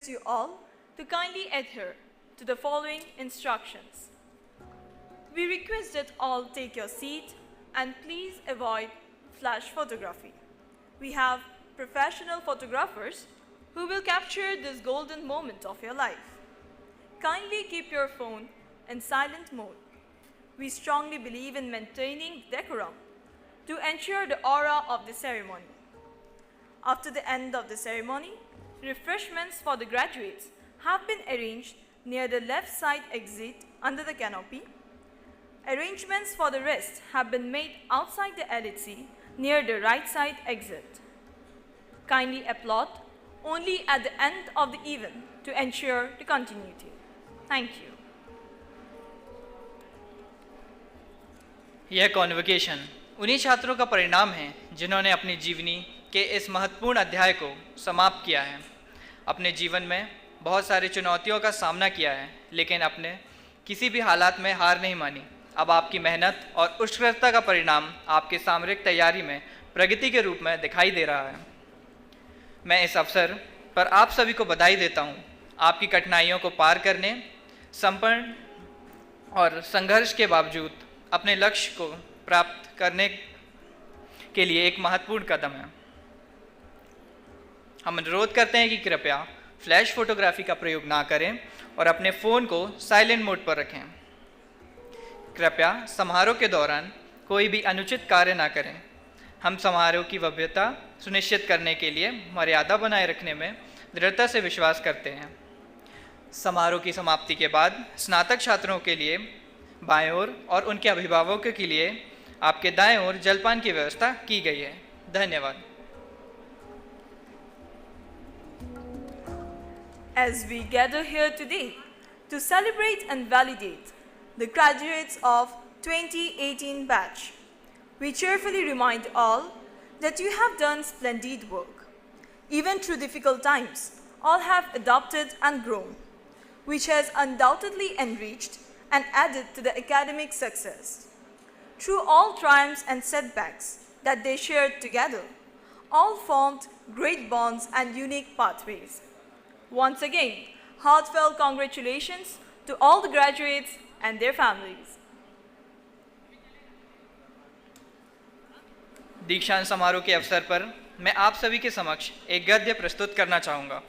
you all to kindly adhere to the following instructions. We request that all take your seat and please avoid flash photography. We have professional photographers who will capture this golden moment of your life. Kindly keep your phone in silent mode. We strongly believe in maintaining decorum to ensure the aura of the ceremony. After the end of the ceremony, refreshments for the graduates have been arranged near the left side exit under the canopy. Arrangements for the rest have been made outside the LHC near the right side exit. Kindly applaud only at the end of the event to ensure the continuity. Thank you. यह convocation उन्हीं छात्रों का परिणाम है जिन्होंने अपनी जीवनी के इस महत्वपूर्ण अध्याय को समाप्त किया है। अपने जीवन में बहुत सारी चुनौतियों का सामना किया है, लेकिन अपने किसी भी हालात में हार नहीं मानी। अब आपकी मेहनत और उत्कृष्टता का परिणाम आपके सामरिक तैयारी में प्रगति के रूप में दिखाई दे रहा है। मैं इस अवसर पर आप सभी को बधाई देता हूँ। आपकी कठिनाइयों को पार करने, संपन्न और संघर्ष के बावजूद अपने लक्ष्य को प्राप्त करने के लिए एक महत्वपूर्ण कदम है। हम अनुरोध करते हैं कि कृपया फ्लैश फोटोग्राफी का प्रयोग ना करें और अपने फ़ोन को साइलेंट मोड पर रखें। कृपया समारोह के दौरान कोई भी अनुचित कार्य ना करें। हम समारोह की भव्यता सुनिश्चित करने के लिए मर्यादा बनाए रखने में दृढ़ता से विश्वास करते हैं। समारोह की समाप्ति के बाद स्नातक छात्रों के लिए बाएं ओर और उनके अभिभावकों के लिए आपके दाएं ओर जलपान की व्यवस्था की गई है। धन्यवाद। As we gather here today to celebrate and validate the graduates of 2018 batch, we cheerfully remind all that you have done splendid work. Even through difficult times, all have adopted and grown, which has undoubtedly enriched and added to the academic success. Through all triumphs and setbacks that they shared together, all formed great bonds and unique pathways. Once again, heartfelt congratulations to all the graduates and their families. दीक्षांत समारोह के अवसर पर मैं आप सभी के समक्ष एक गद्य प्रस्तुत करना चाहूँगा।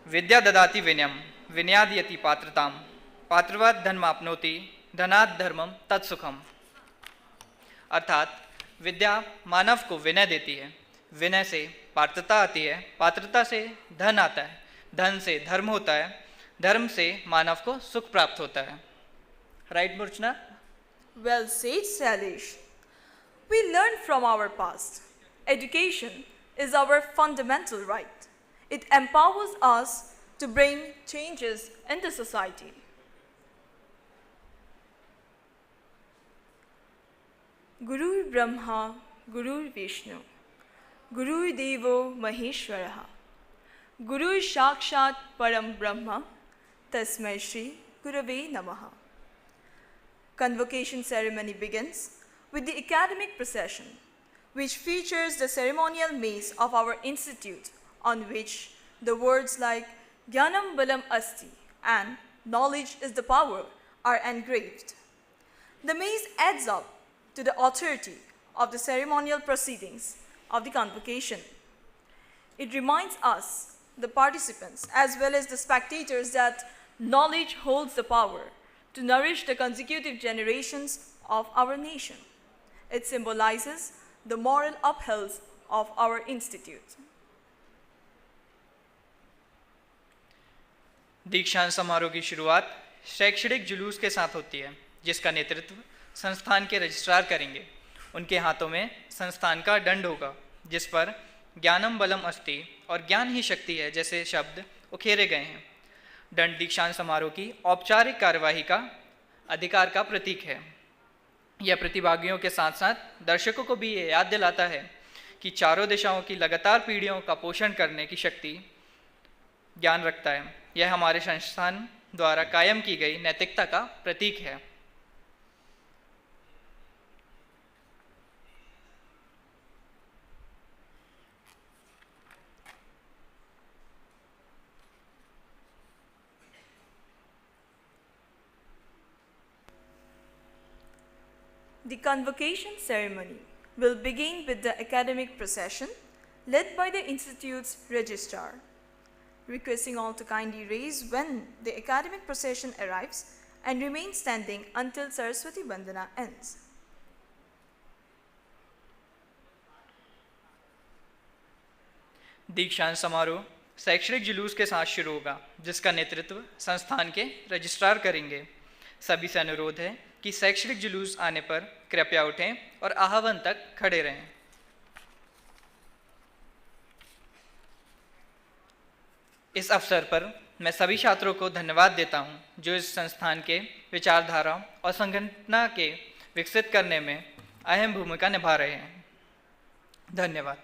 विद्या ददाति विनयम विनयादयति पात्रताम पात्रवाद धर्माप्नोति धनात् धर्मम तत्सुखम। अर्थात विद्या मानव को विनय देती है, विनय से पात्रता आती है, पात्रता से धन आता है, धन से धर्म होता है, धर्म से मानव को सुख प्राप्त होता है। Right मूर्छना? Well said, Salish. We learn from our past. Education is our fundamental right. It empowers us to bring changes in the society. Guru Brahma, Guru Vishnu, Guru Devo Maheshwaraha, Guru Shakshat Param Brahma, Tasmai Shri Gurave Namaha. Convocation ceremony begins with the academic procession, which features the ceremonial maze of our institute, on which the words like Jnanam Balam Asti and knowledge is the power are engraved. The maze adds up to the authority of the ceremonial proceedings of the convocation. It reminds us, the participants, as well as the spectators, that knowledge holds the power to nourish the consecutive generations of our nation. It symbolizes the moral uphills of our institute. दीक्षांत समारोह की शुरुआत शैक्षणिक जुलूस के साथ होती है, जिसका नेतृत्व संस्थान के रजिस्ट्रार करेंगे। उनके हाथों में संस्थान का दंड होगा, जिस पर ज्ञानम बलम अस्ति और ज्ञान ही शक्ति है जैसे शब्द उखेरे गए हैं। दंड दीक्षांत समारोह की औपचारिक कार्यवाही का अधिकार का प्रतीक है। यह प्रतिभागियों के साथ साथ दर्शकों को भी ये याद दिलाता है कि चारों दिशाओं की लगातार पीढ़ियों का पोषण करने की शक्ति ज्ञान रखता है। यह हमारे संस्थान द्वारा कायम की गई नैतिकता का प्रतीक है। The convocation ceremony will begin with the academic procession led by the Institute's registrar. Requesting all to kindly raise when the academic procession arrives and remain standing until Saraswati Bandana ends. दीक्षांत समारोह शैक्षणिक जुलूस के साथ शुरू होगा, जिसका नेतृत्व संस्थान के रजिस्ट्रार करेंगे। सभी से अनुरोध है कि शैक्षणिक जुलूस आने पर कृपया उठें और आह्वान तक खड़े रहें। इस अवसर पर मैं सभी छात्रों को धन्यवाद देता हूं, जो इस संस्थान के विचारधारा और संगठन के विकसित करने में अहम भूमिका निभा रहे हैं। धन्यवाद।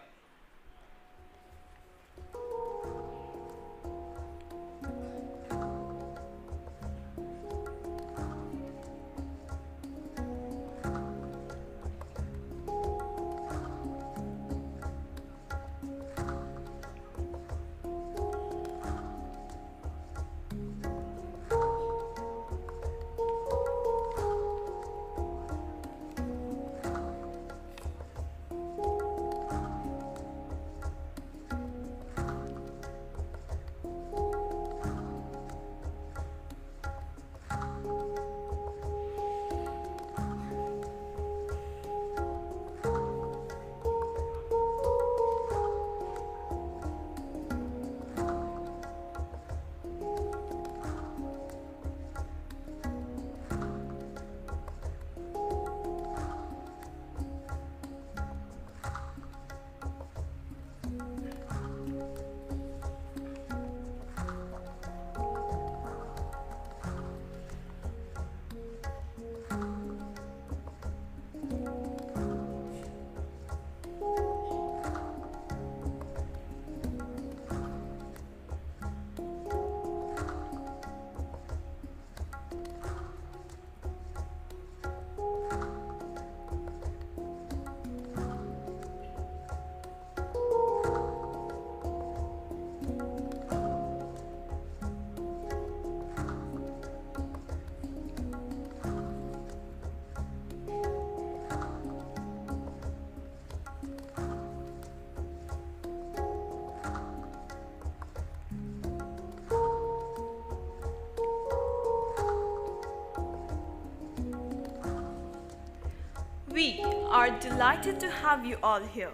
We are delighted to have you all here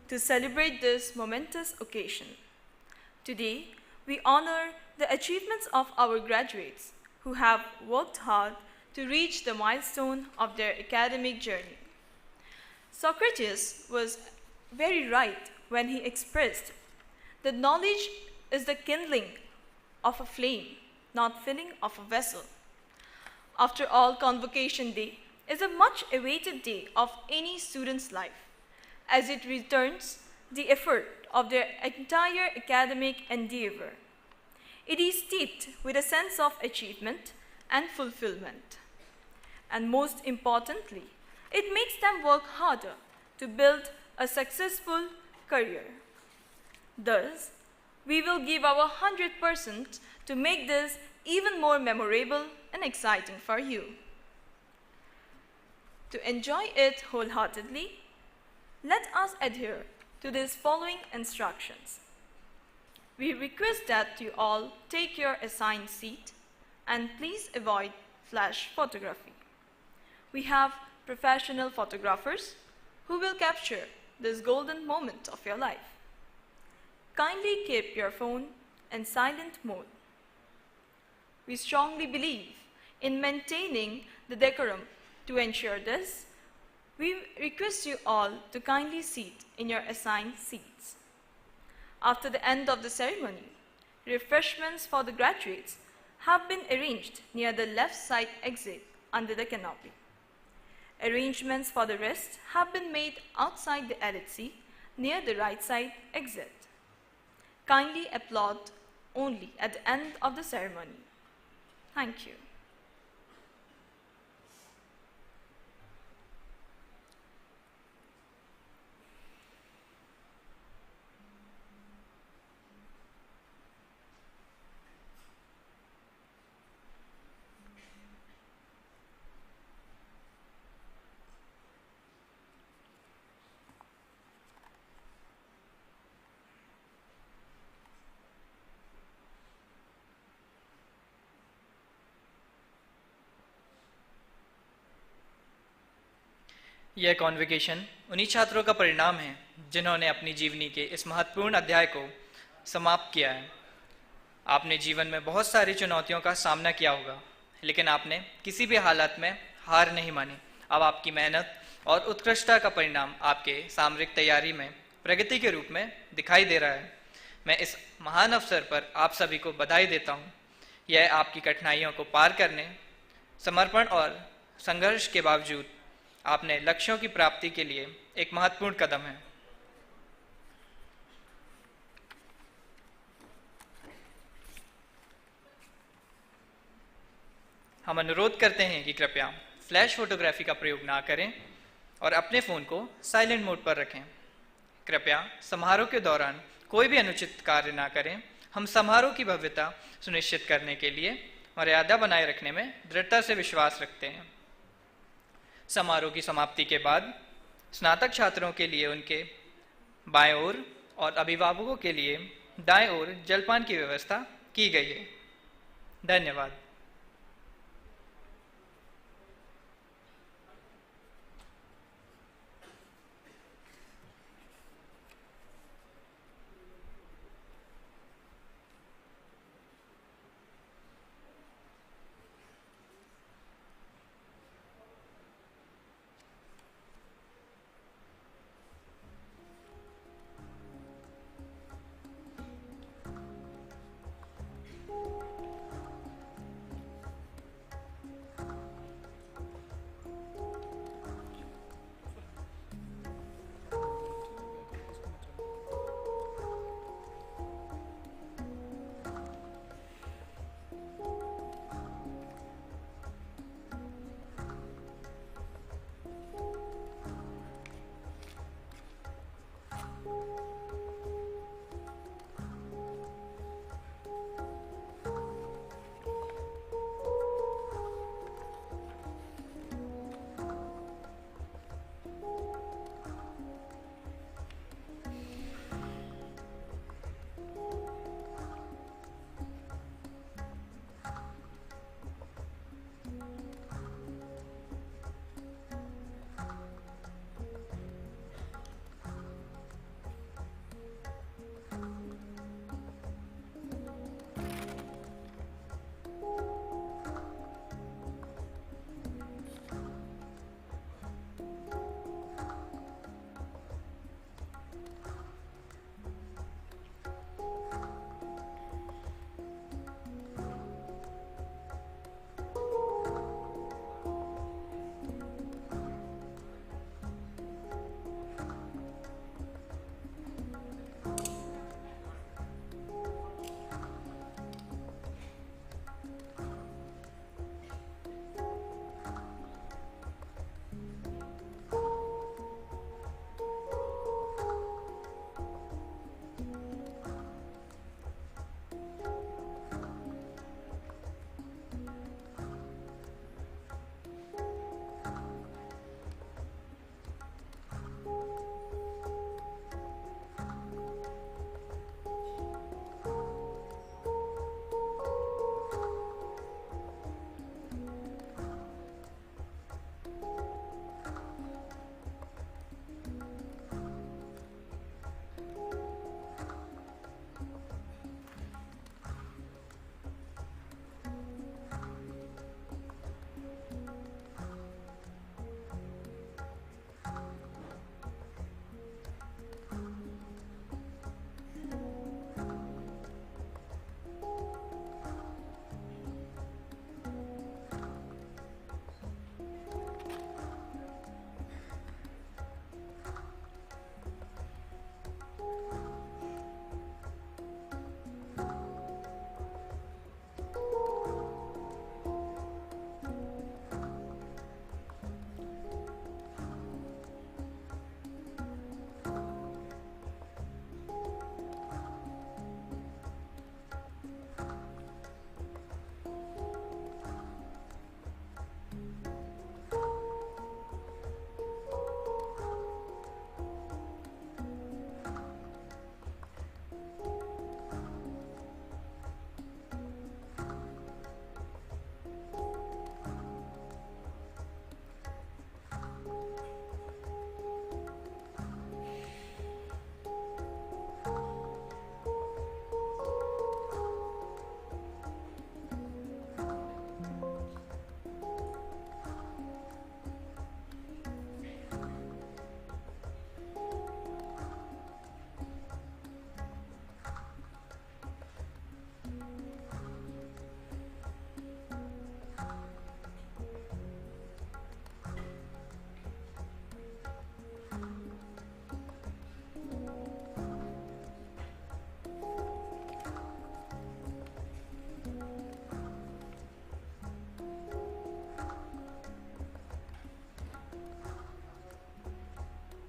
to celebrate this momentous occasion. Today, we honor the achievements of our graduates who have worked hard to reach the milestone of their academic journey. Socrates was very right when he expressed that knowledge is the kindling of a flame, not filling of a vessel. After all, Convocation Day is a much awaited day of any student's life, as it returns the effort of their entire academic endeavor. It is steeped with a sense of achievement and fulfillment. And most importantly, it makes them work harder to build a successful career. Thus, we will give our 100% to make this even more memorable and exciting for you. To enjoy it wholeheartedly, let us adhere to these following instructions. We request that you all take your assigned seat and please avoid flash photography. We have professional photographers who will capture this golden moment of your life. Kindly keep your phone in silent mode. We strongly believe in maintaining the decorum. To ensure this, we request you all to kindly sit in your assigned seats. After the end of the ceremony, refreshments for the graduates have been arranged near the left side exit under the canopy. Arrangements for the rest have been made outside the LHC near the right side exit. Kindly applaud only at the end of the ceremony. Thank you. यह convocation उन्हीं छात्रों का परिणाम है जिन्होंने अपनी जीवनी के इस महत्वपूर्ण अध्याय को समाप्त किया है। आपने जीवन में बहुत सारी चुनौतियों का सामना किया होगा, लेकिन आपने किसी भी हालत में हार नहीं मानी। अब आपकी मेहनत और उत्कृष्टता का परिणाम आपके सामरिक तैयारी में प्रगति के रूप में दिखाई दे रहा है। मैं इस महान अवसर पर आप सभी को बधाई देता हूँ। यह आपकी कठिनाइयों को पार करने, समर्पण और संघर्ष के बावजूद आपने लक्ष्यों की प्राप्ति के लिए एक महत्वपूर्ण कदम है। हम अनुरोध करते हैं कि कृपया फ्लैश फोटोग्राफी का प्रयोग ना करें और अपने फ़ोन को साइलेंट मोड पर रखें। कृपया समारोह के दौरान कोई भी अनुचित कार्य ना करें। हम समारोह की भव्यता सुनिश्चित करने के लिए मर्यादा बनाए रखने में दृढ़ता से विश्वास रखते हैं। समारोह की समाप्ति के बाद स्नातक छात्रों के लिए उनके बाएं ओर और अभिभावकों के लिए दाएं ओर जलपान की व्यवस्था की गई है। धन्यवाद।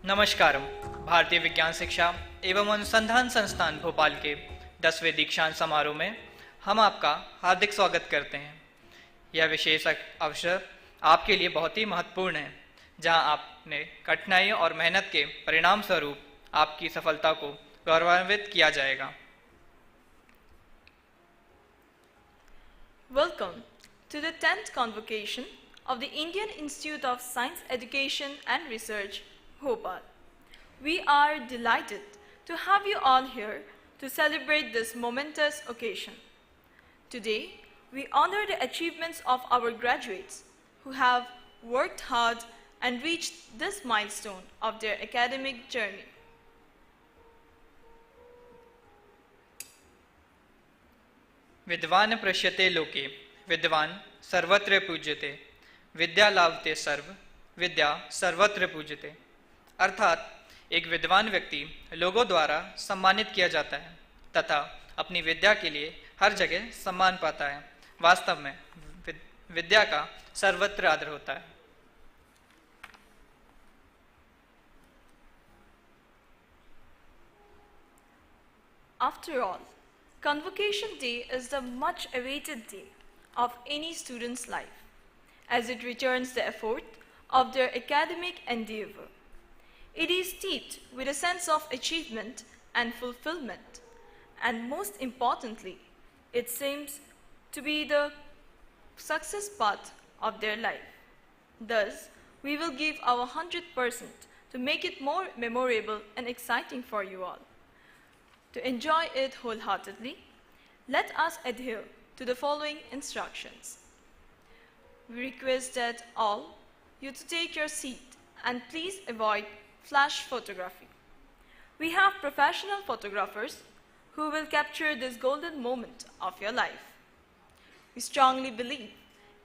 नमस्कारम। भारतीय विज्ञान शिक्षा एवं अनुसंधान संस्थान भोपाल के 10वें दीक्षांत समारोह में हम आपका हार्दिक स्वागत करते हैं। यह विशेष अवसर आपके लिए बहुत ही महत्वपूर्ण है, जहां आपने कठिनाइयों और मेहनत के परिणाम स्वरूप आपकी सफलता को गौरवान्वित किया जाएगा। Welcome to the 10th Convocation of the Indian Institute of Science Education and Research, Bhopal. We are delighted to have you all here to celebrate this momentous occasion. Today, we honor the achievements of our graduates who have worked hard and reached this milestone of their academic journey. विद्वान पृश्यते लोके विद्वान सर्वत्र पूज्यते, विद्या लाभते सर्व, विद्या सर्वत्र पूज्यते। अर्थात एक विद्वान व्यक्ति लोगों द्वारा सम्मानित किया जाता है तथा अपनी विद्या के लिए हर जगह सम्मान पाता है। वास्तव में विद्या का सर्वत्र आदर होता है। After all, Convocation Day is the much awaited day of any student's life, as it returns the effort of their academic endeavor. It is steeped with a sense of achievement and fulfillment, and most importantly, it seems to be the success path of their life. Thus, we will give our 100% to make it more memorable and exciting for you all. To enjoy it wholeheartedly, let us adhere to the following instructions. We request that all you to take your seat and please avoid flash photography. We have professional photographers who will capture this golden moment of your life. We strongly believe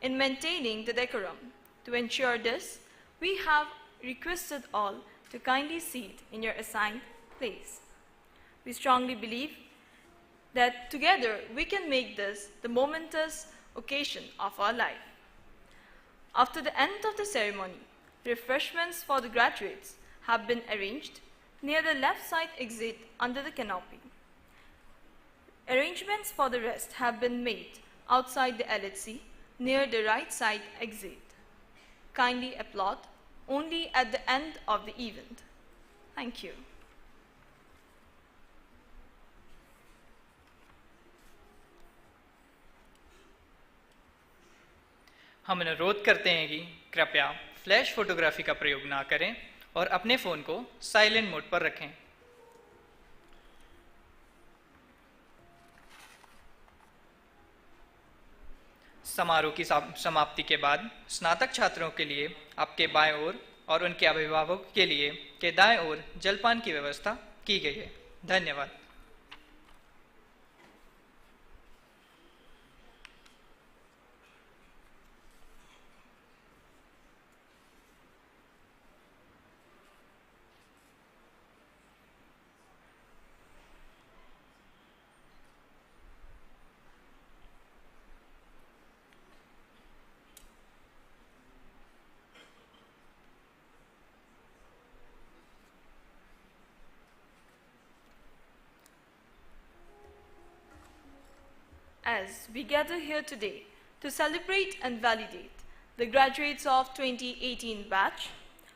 in maintaining the decorum. To ensure this, we have requested all to kindly sit in your assigned place. We strongly believe that together we can make this the momentous occasion of our life. After the end of the ceremony, refreshments for the graduates have been arranged near the left side exit under the canopy. Arrangements for the rest have been made outside the LHC near the right side exit. Kindly applaud only at the end of the event. Thank you. हम अनुरोध करते हैं कि कृपया flash photography का प्रयोग ना करें और अपने फ़ोन को साइलेंट मोड पर रखें। समारोह की समाप्ति के बाद स्नातक छात्रों के लिए आपके बाएं ओर और उनके अभिभावकों के लिए के दाएं ओर जलपान की व्यवस्था की गई है। धन्यवाद। As we gather here today to celebrate and validate the graduates of 2018 batch,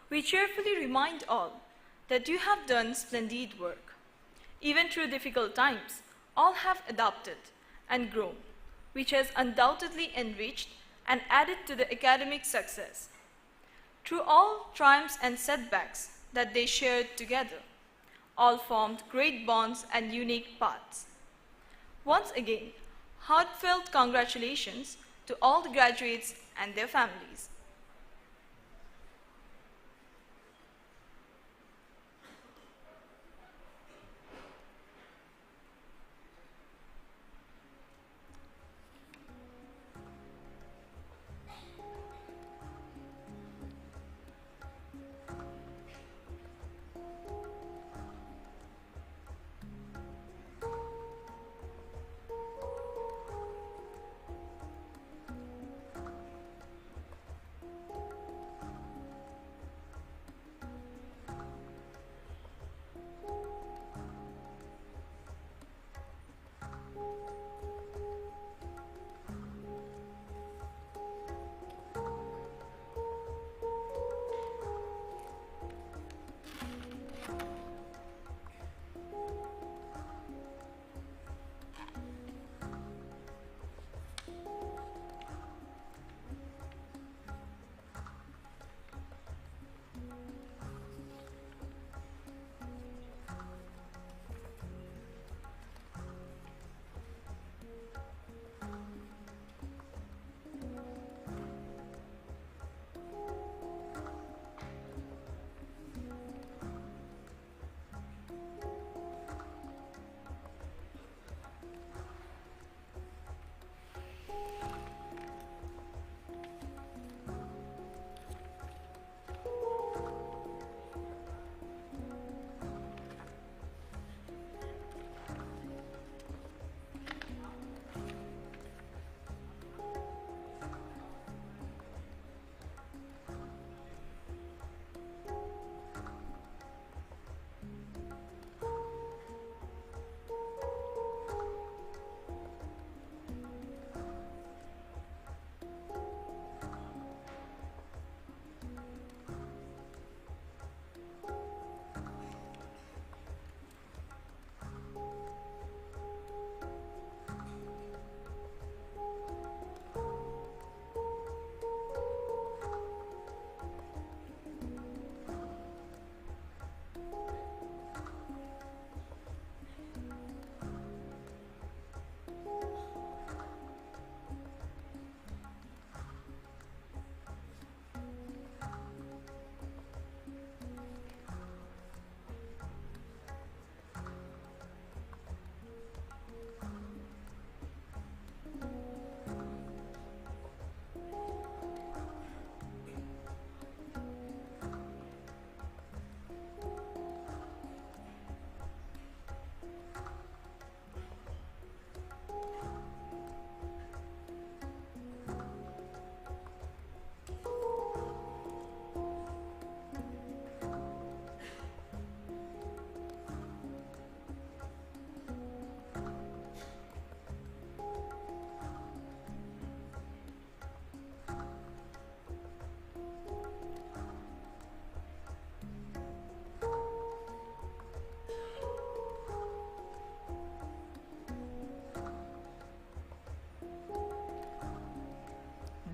we cheerfully remind all that you have done splendid work. Even through difficult times, all have adapted and grown, which has undoubtedly enriched and added to the academic success. Through all triumphs and setbacks that they shared together, all formed great bonds and unique paths. Once again, heartfelt congratulations to all the graduates and their families.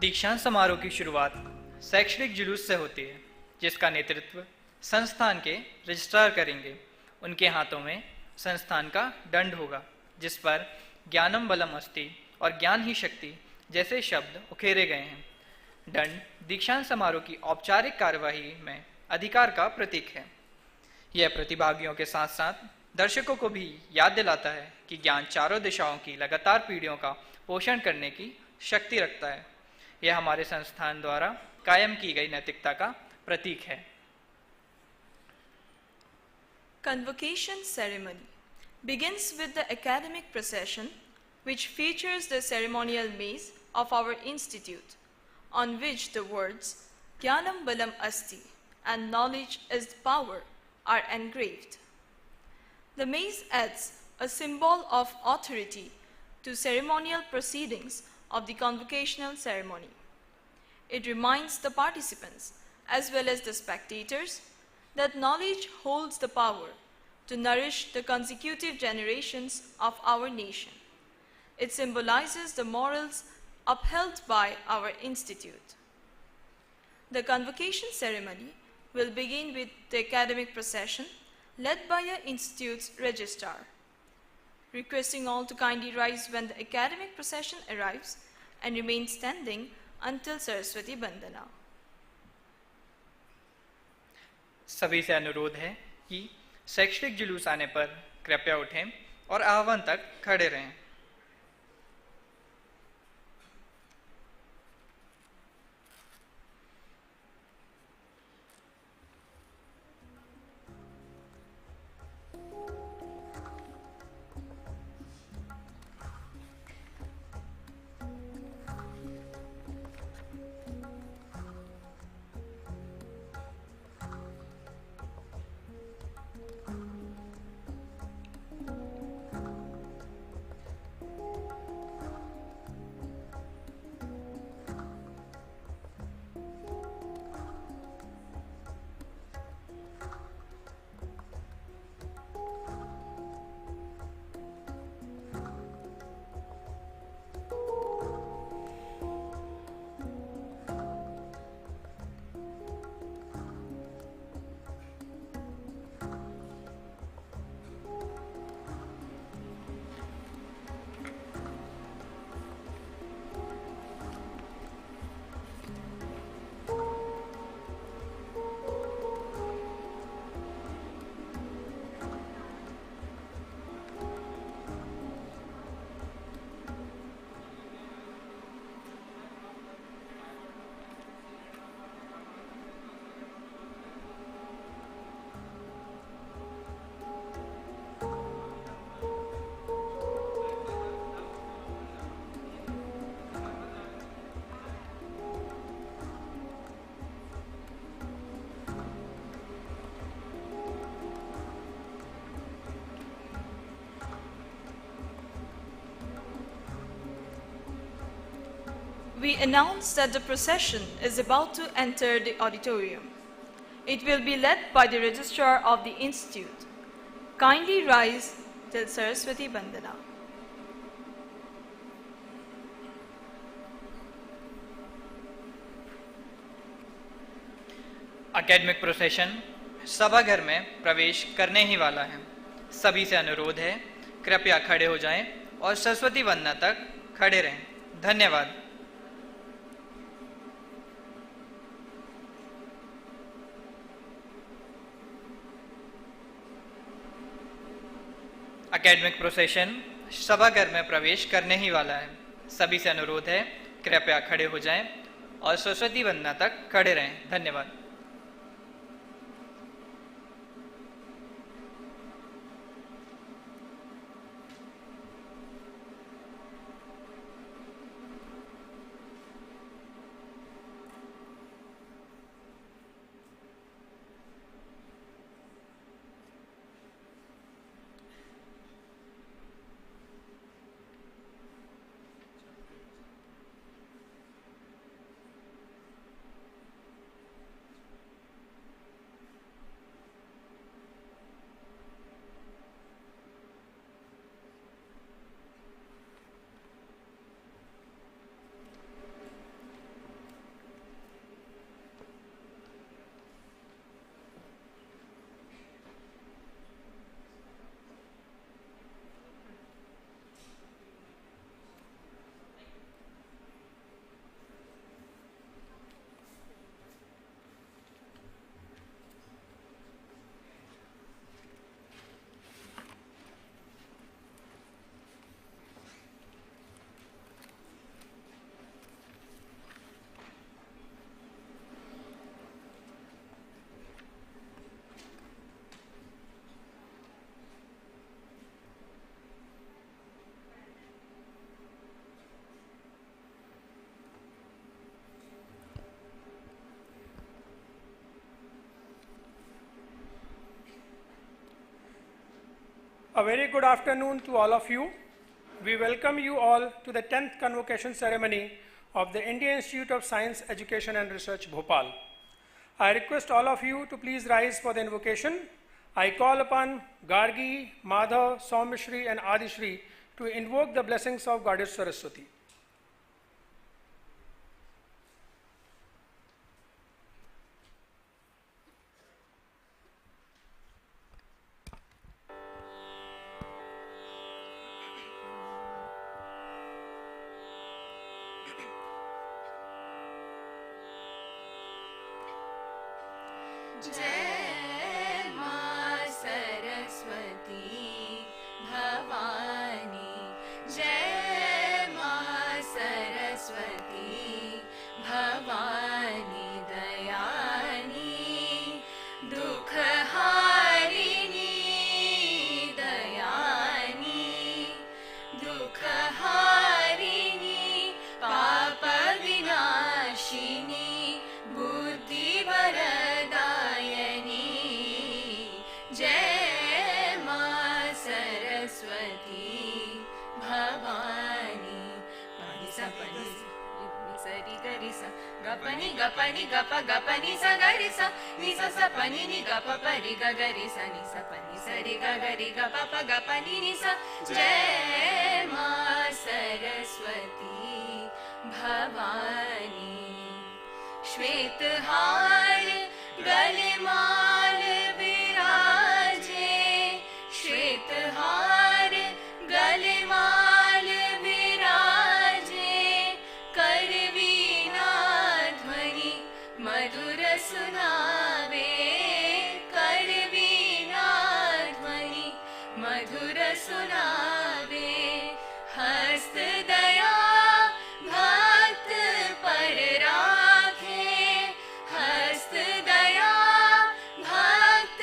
दीक्षांत समारोह की शुरुआत शैक्षणिक जुलूस से होती है, जिसका नेतृत्व संस्थान के रजिस्ट्रार करेंगे। उनके हाथों में संस्थान का दंड होगा, जिस पर ज्ञानम बलम अस्ति और ज्ञान ही शक्ति जैसे शब्द उकेरे गए हैं। दंड दीक्षांत समारोह की औपचारिक कार्यवाही में अधिकार का प्रतीक है। यह प्रतिभागियों के साथ साथ दर्शकों को भी याद दिलाता है कि ज्ञान चारों दिशाओं की लगातार पीढ़ियों का पोषण करने की शक्ति रखता है। यह हमारे संस्थान द्वारा कायम की गई नैतिकता का प्रतीक है। Convocation ceremony begins with the academic procession, which features the ceremonial maze of our institute, on which the words Jnanam Balam Asti and knowledge is power are engraved. The maze adds a symbol of authority to ceremonial proceedings of the convocational ceremony. It reminds the participants, as well as the spectators, that knowledge holds the power to nourish the consecutive generations of our nation. It symbolizes the morals upheld by our institute. The convocation ceremony will begin with the academic procession led by the institute's registrar. Requesting all to kindly rise when the academic procession arrives and remain standing until Saraswati Bandana. सभी से अनुरोध है कि शैक्षणिक जुलूस आने पर कृपया उठें और आह्वान तक खड़े रहें। We announce that the procession is about to enter the auditorium. It will be led by the registrar of the institute. Kindly rise till Saraswati Bandana. Academic procession सभाघर में प्रवेश करने ही वाला है। सभी से अनुरोध है, कृपया खड़े हो जाएं और सरस्वती वंदना तक खड़े रहें। धन्यवाद। एकेडमिक प्रोसेशन सभाघर में प्रवेश करने ही वाला है। सभी से अनुरोध है, कृपया खड़े हो जाएं और सरस्वती वंदना तक खड़े रहें। धन्यवाद। A very good afternoon to all of you. We welcome you all to the 10th Convocation ceremony of the Indian Institute of Science, Education and Research, Bhopal. I request all of you to please rise for the invocation. I call upon Gargi, Madhav, Saumishri and Adishri to invoke the blessings of Goddess Saraswati. जय मां सरस्वती भवानी, जय मां सरस्वती भवानी दयानी, दुख हारिणी दयानी, दुख हारिणी पाप विनाशिनी बुद्धि वरदायनी, जय मां सरस्वती भवानी। पानी सा पनी सरी गरी सा गपनी गपनी गप गपनी सा गरी सा नि सा सा पनी नि गप परी ग गरी सा नि सा पनी सरी ग गरी ग प प गपनी नि सा। जय मां सरस्वती भवानी। श्वेत हार गले माल विराजे, श्वेत हार गले माल विराजे, कर वीणा ध्वनि मधुर सुनावे, कर वीणा ध्वनि मधुर सुनावे, हस्त दया भक्त पर राखे, हस्त दया भक्त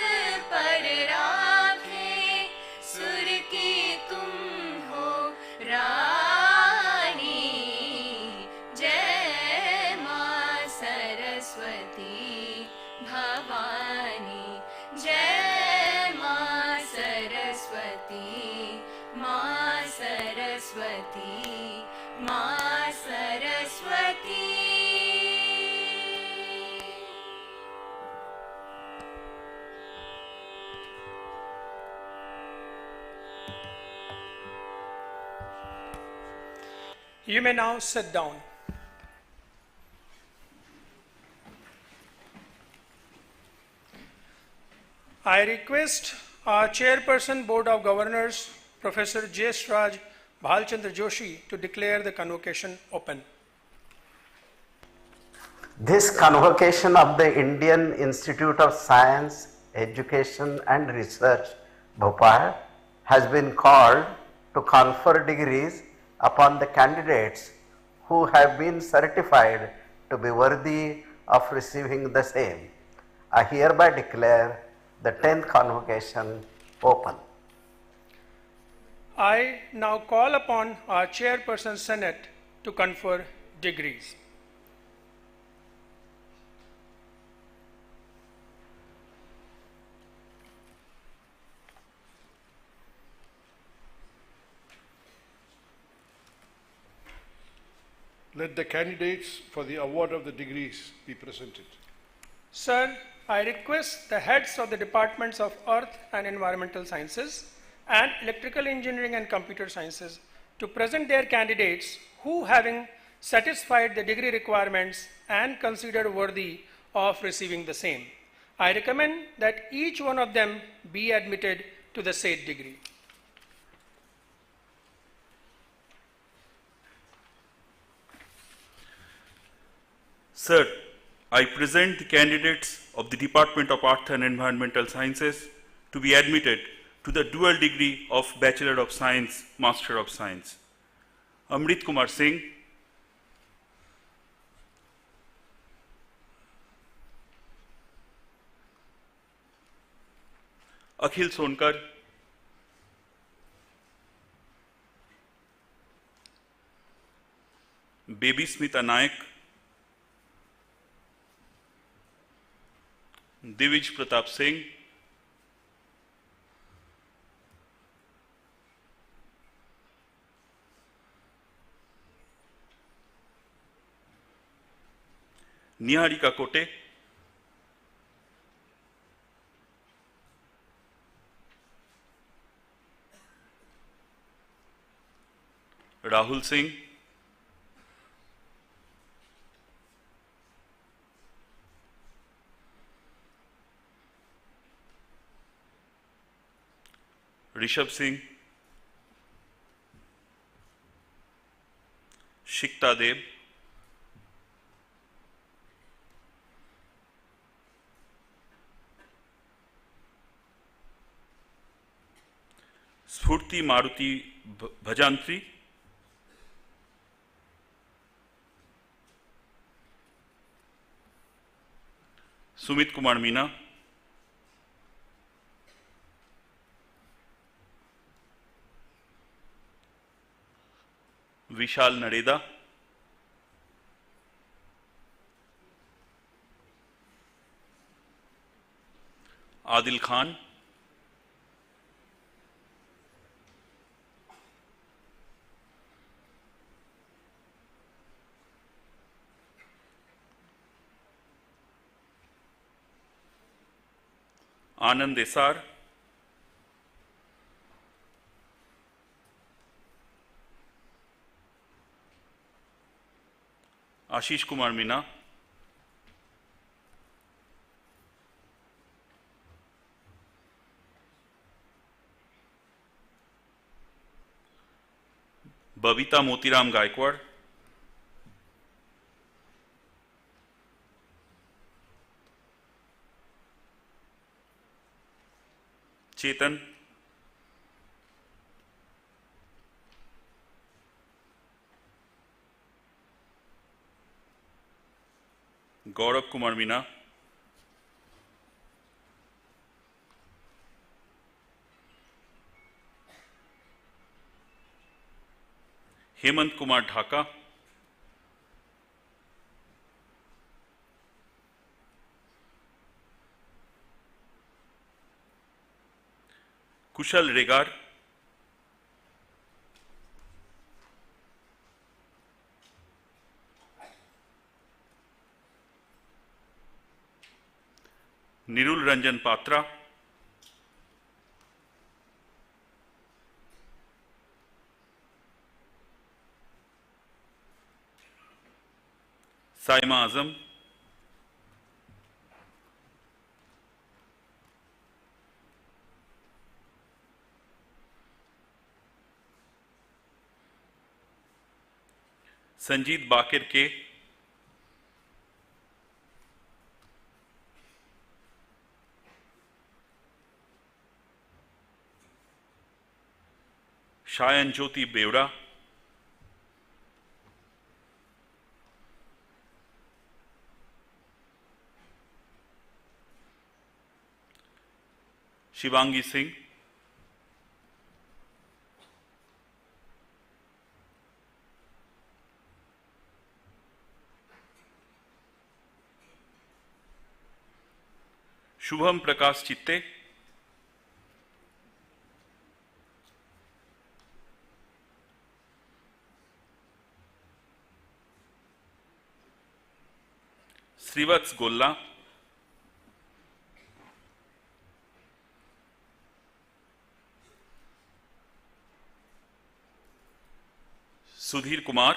पर राखे, सुर की तुम हो रानी, जय मां सरस्वती भवानी, जय मां सरस्वती, मां सरस्वती, मां Saraswati. You may now sit down. I request our Chairperson Board of Governors, Professor Jayashraj Bhalchandra Joshi, to declare the convocation open. This convocation of the Indian Institute of Science, Education and Research, Bhopal, has been called to confer degrees upon the candidates who have been certified to be worthy of receiving the same. I hereby declare the 10th convocation open. I now call upon our Chairperson Senate to confer degrees. Let the candidates for the award of the degrees be presented. Sir, I request the heads of the departments of Earth and Environmental Sciences and Electrical Engineering and Computer Sciences to present their candidates who, having satisfied the degree requirements and considered worthy of receiving the same. I recommend that each one of them be admitted to the said degree. Sir, I present the candidates of the Department of Earth and Environmental Sciences to be admitted to the dual degree of Bachelor of Science, Master of Science. Amrit Kumar Singh, Akhil Sonkar, Baby Smita Naik, Divij Pratap Singh, Niharika कोटे, राहुल सिंह, ऋषभ सिंह, शिक्ता देव, स्फूर्ति मारुति भजांत्री, सुमित कुमार मीना, विशाल नरेदा, आदिल खान, आनंद एसार, आशीष कुमार मीना, बबीता मोतीराम गायकवाड़, चेतन, गौरव कुमार मीना, हेमंत कुमार ढाका, कुशल रेगार, निरुल रंजन पात्रा, साइमा आजम, संजीत बाकिर के, शायन ज्योति बेवड़ा, शिवांगी सिंह, शुभम प्रकाश चित्ते, श्रीवत्स गोल्ला, सुधीर कुमार,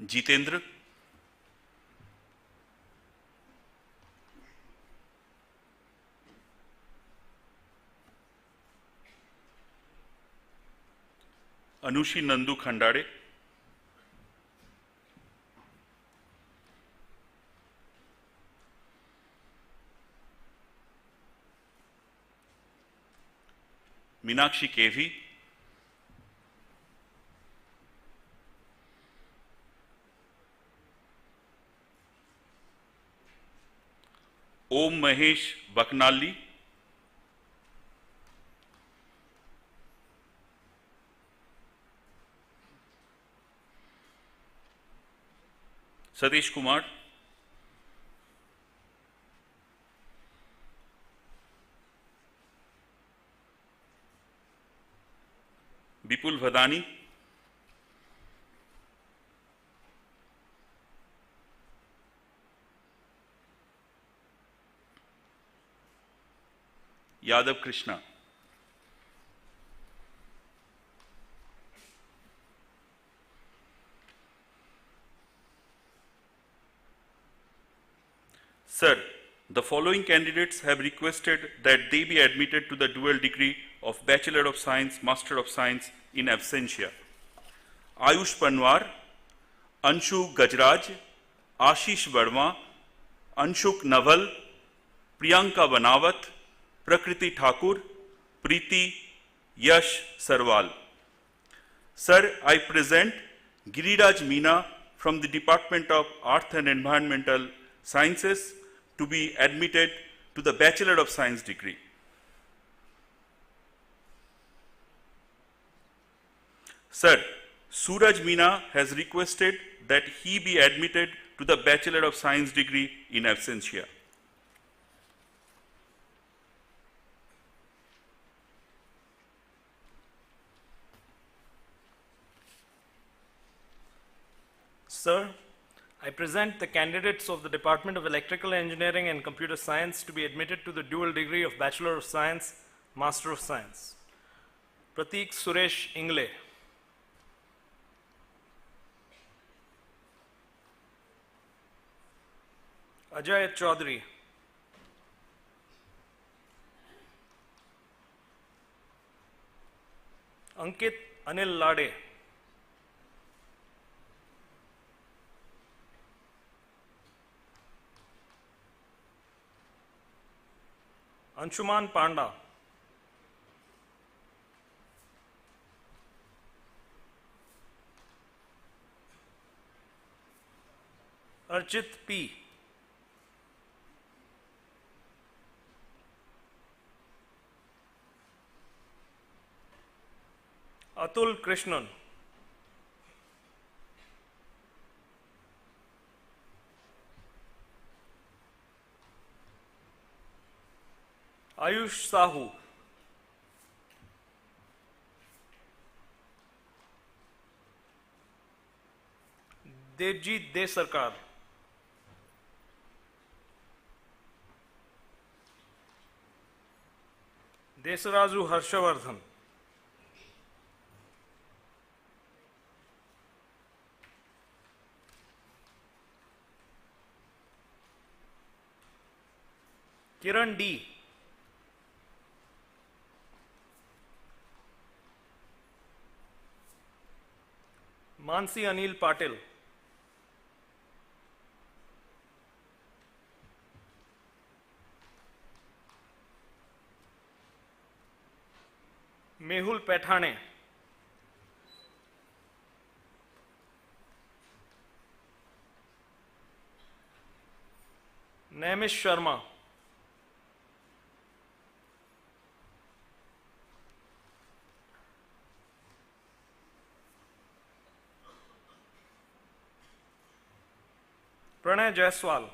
जितेंद्र, अनुषी नंदू खंडाड़े, मीनाक्षी केवी, ओम Mahesh बकनाली, Satish Kumar, Vipul Vadani, Yadav Krishna, Sir, the following candidates have requested that they be admitted to the dual degree of Bachelor of Science, Master of Science in absentia. Ayush Panwar, Anshu Gajraj, Ashish Verma, Anshuk Naval, Priyanka Banawat, Prakriti Thakur, Preeti Yash Sarwal. Sir, I present Giriraj Meena from the Department of Earth and Environmental Sciences to be admitted to the Bachelor of Science degree. Sir, Suraj Meena has requested that he be admitted to the Bachelor of Science degree in absentia. Sir, I present the candidates of the Department of Electrical Engineering and Computer Science to be admitted to the dual degree of Bachelor of Science, Master of Science. Prateek Suresh Ingle, Ajay Chaudhary, Ankit Anil Lade, Anshuman Panda, Archit P, Atul Krishnan, Ayush Sahu, Devjit Desarkar, Desarazu Harshavardhan, Kiran D, Mansi Anil Patil, Mehul Pethane, Naimish Sharma, Pranay Jaiswal,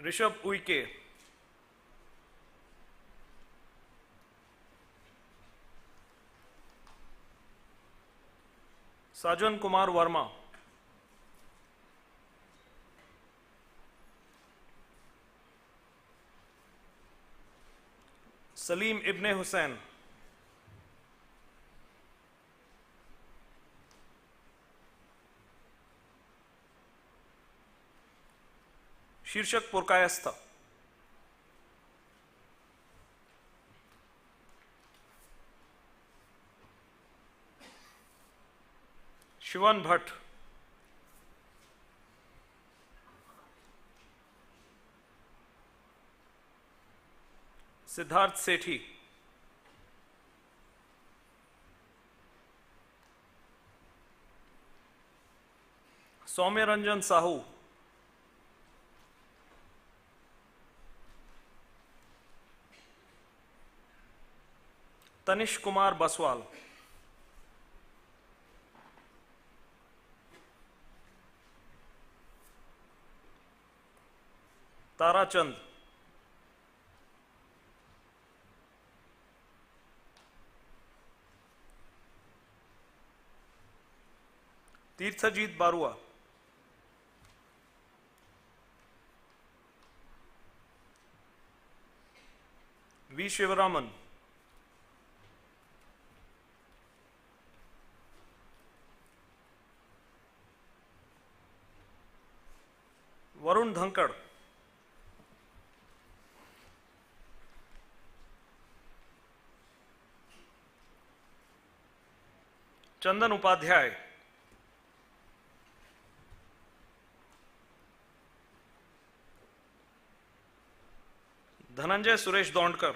Rishabh Uike, Sajan Kumar Verma, Salim Ibn Hussain, शीर्षक पुरकायस्थ, शिवन भट्ट, सिद्धार्थ सेठी, सौम्य Ranjan Sahu, Tanish Kumar Baswal, Tarachand, Tirthajit Barua, V. Shivaraman, Varun Dhankad, Chandan Upadhyay, Dhananjay Suresh Dondkar,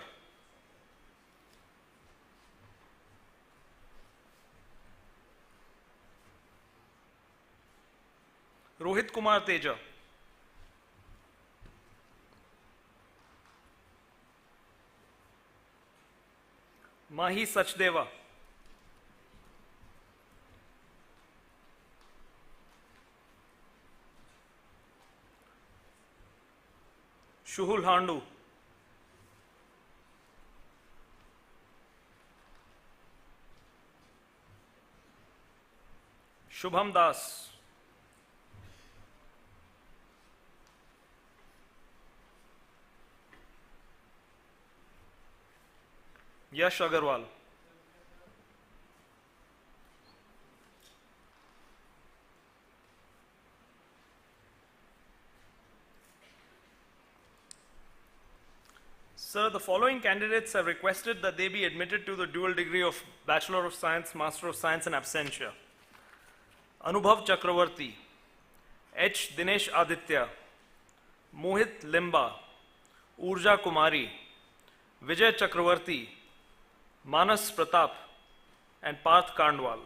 Rohit Kumar Teja, Mahi Sachdeva, Shuhul Handu, Shubham Das, Yash Agarwal, Sir, the following candidates have requested that they be admitted to the dual degree of Bachelor of Science, Master of Science in absentia. Anubhav Chakravarti, H. Dinesh Aditya, Mohit Limba, Urja Kumari, Vijay Chakravarti, Manas Pratap, and Parth Kandwal.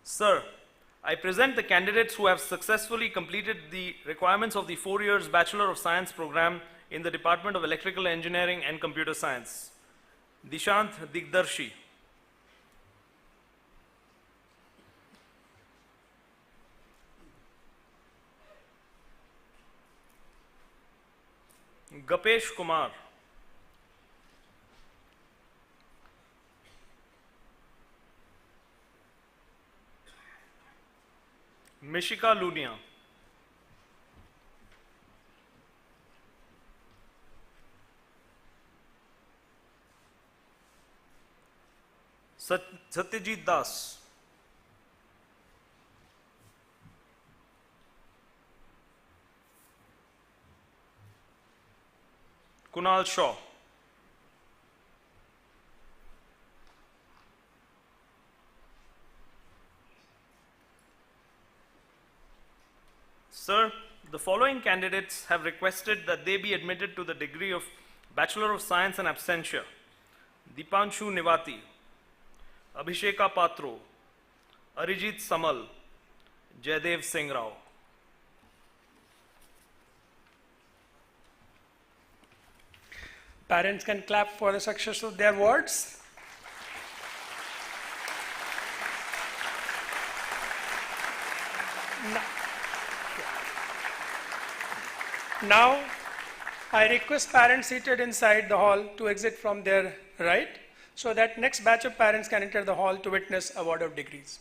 Sir, I present the candidates who have successfully completed the requirements of the 4 years Bachelor of Science program in the Department of Electrical Engineering and Computer Science. Dishant Digdarshi, Gapesh Kumar, Mishika Lunia, Satyajit Das, Kunal Shaw, Sir, the following candidates have requested that they be admitted to the degree of Bachelor of Science in absentia. Dipanshu Nivati, Abhisheka Patro, Arijit Samal, Jaydev Singh Rao. Parents can clap for the success of their wards. Now, I request parents seated inside the hall to exit from their right, so that next batch of parents can enter the hall to witness award of degrees.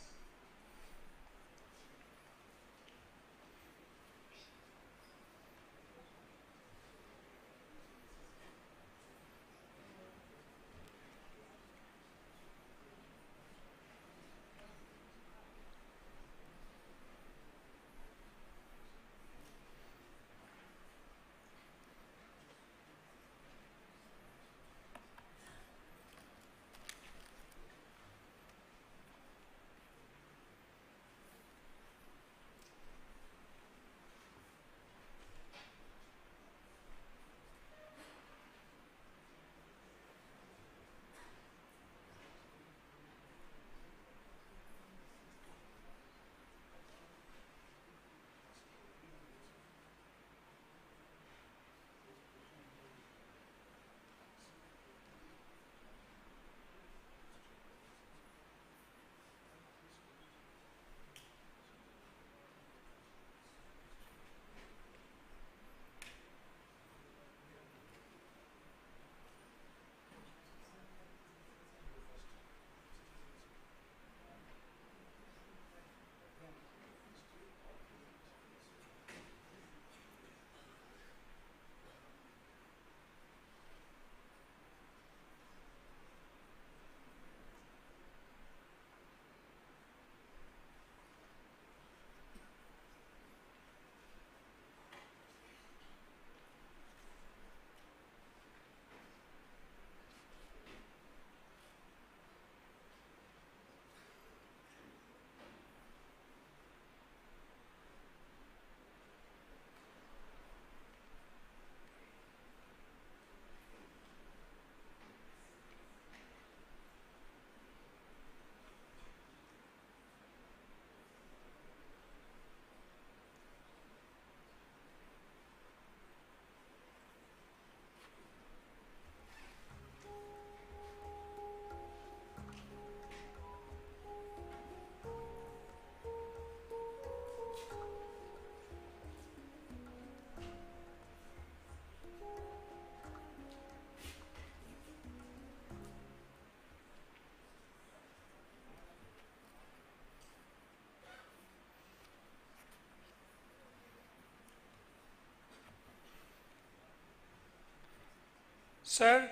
Sir,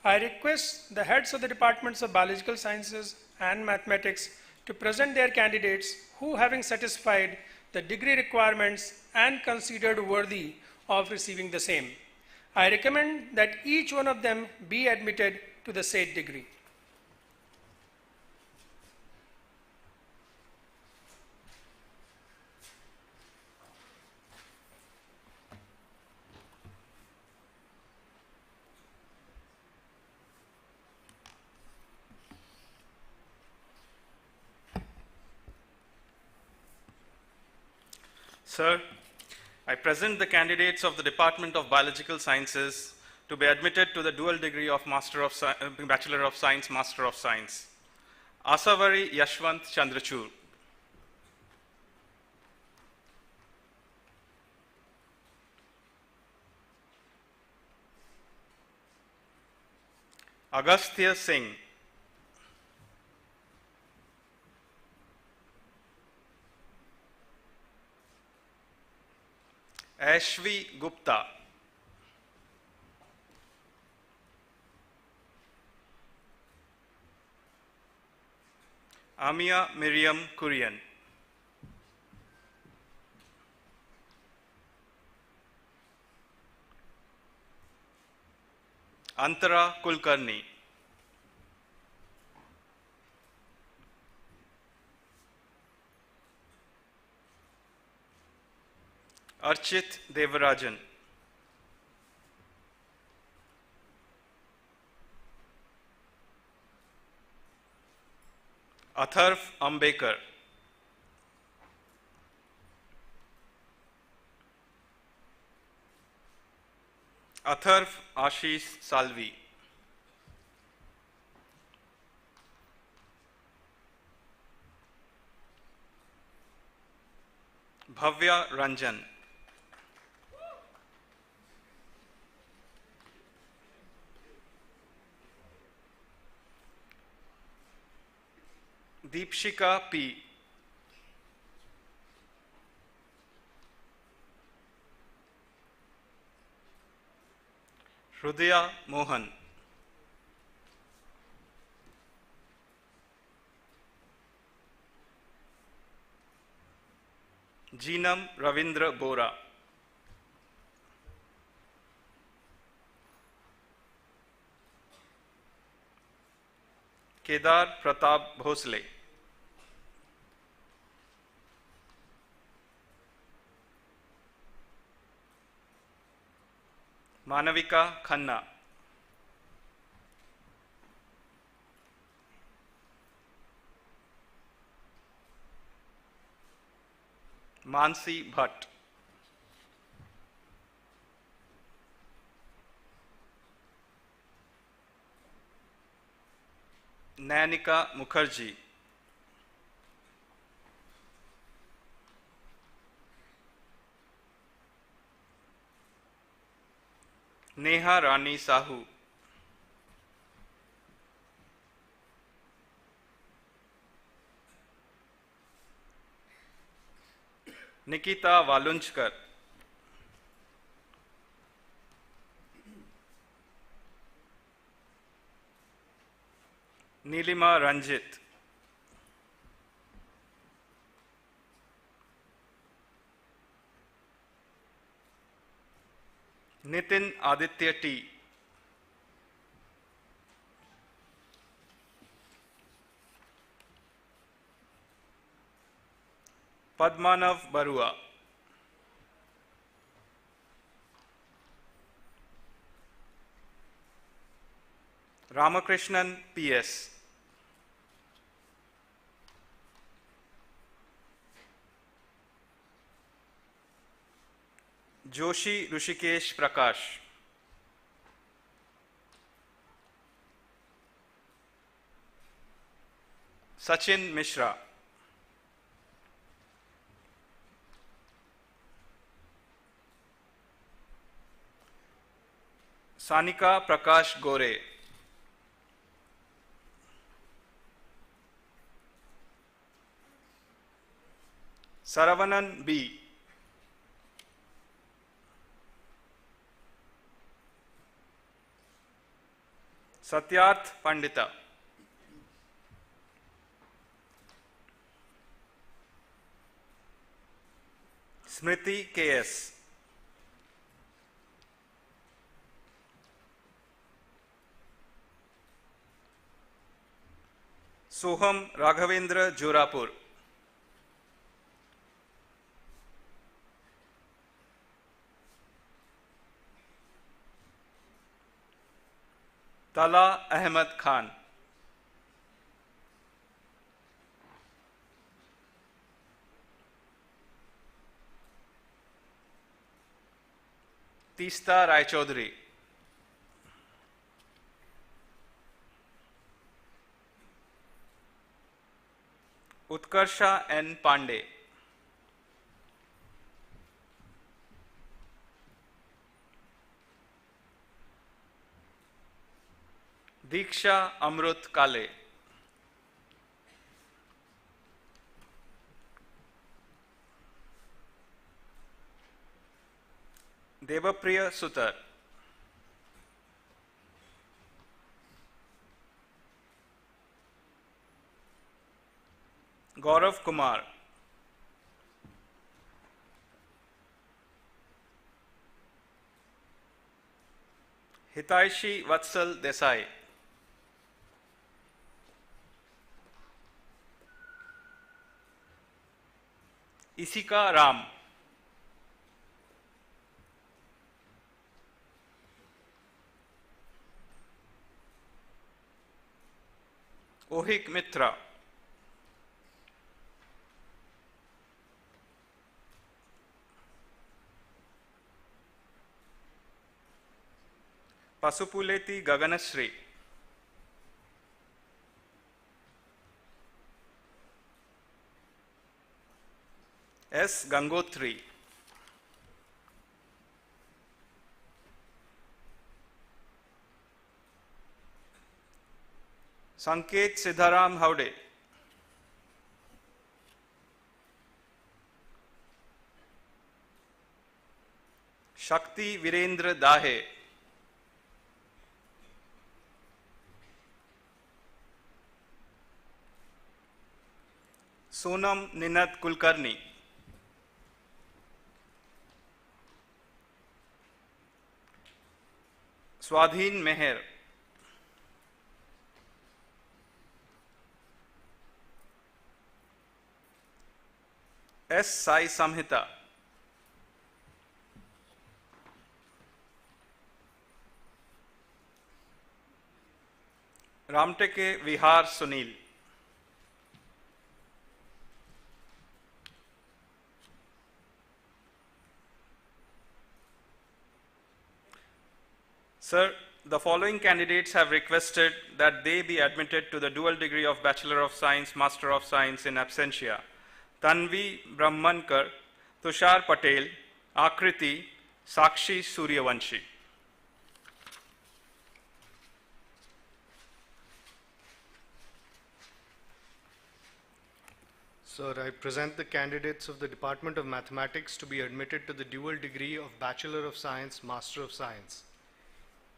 I request the heads of the departments of biological sciences and mathematics to present their candidates who, having satisfied the degree requirements and considered worthy of receiving the same. I recommend that each one of them be admitted to the said degree. Sir, I present the candidates of the Department of Biological Sciences to be admitted to the dual degree of Bachelor of Science, Master of Science. Asavari Yashwant Chandrachur. Agastya Singh. Ashvi Gupta. Amia Miriam Kurian. Antara Kulkarni. Archit Devarajan. Atharv Ambekar. Atharv Ashish Salvi. Bhavya Ranjan. Deepshika P. Hrudaya Mohan. Jeenam Ravindra Bora. Kedar Pratap Bhosle. Manavika Khanna. Mansi Bhatt. Nanika Mukherjee. Neha Rani Sahu. Nikita Walunchkar. Nilima Ranjit. Nitin Aditya T. Padmanav Barua. Ramakrishnan P.S. Joshi Rushikesh Prakash. Sachin Mishra. Sanika Prakash Gore. Saravanan B. Satyarth Pandita, Smriti KS, सोहम राघवेंद्र जोरापुर, तला Ahmad Khan, Teesta Raychaudhuri, Utkarsha N Pandey, दीक्षा अमृत काले, देवप्रिय सुतर, गौरव कुमार, हितैषी वत्सल देसाई, इसिका राम, ओहिक मित्रा, पशुपुलेति गगनश्री, S Gangotri, संकेत सिद्धाराम हावड़े, शक्ति वीरेंद्र दाहे, Sonam Ninat Kulkarni, Swadheen Mehar, S Sai Sanhita, Ramteke Vihar Sunil, Sir, the following candidates have requested that they be admitted to the dual degree of Bachelor of Science, Master of Science in absentia. Tanvi Brahmankar, Tushar Patel, Akriti, Sakshi Suryavanshi. Sir, I present the candidates of the Department of Mathematics to be admitted to the dual degree of Bachelor of Science, Master of Science.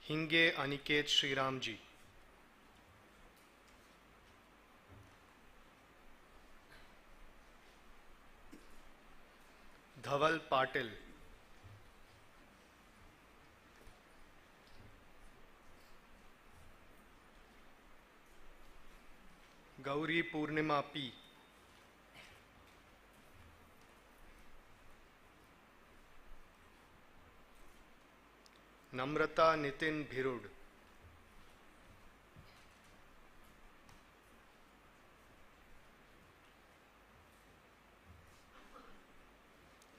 Hinge Aniket Sriramji, Dhaval Patil, Gauri Purnima P, Namrata Nitin Bhirud,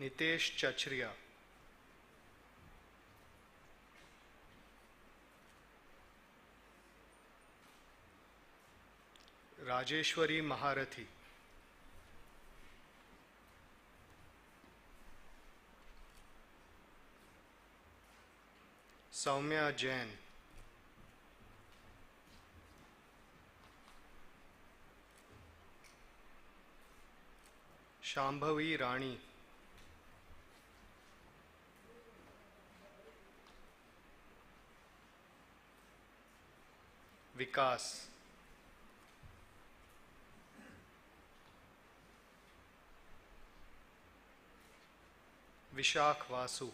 Nitesh Chachriya, Rajeshwari Maharathi, Soumya Jain, Shambhavi Rani, Vikas, Vishak Vasu,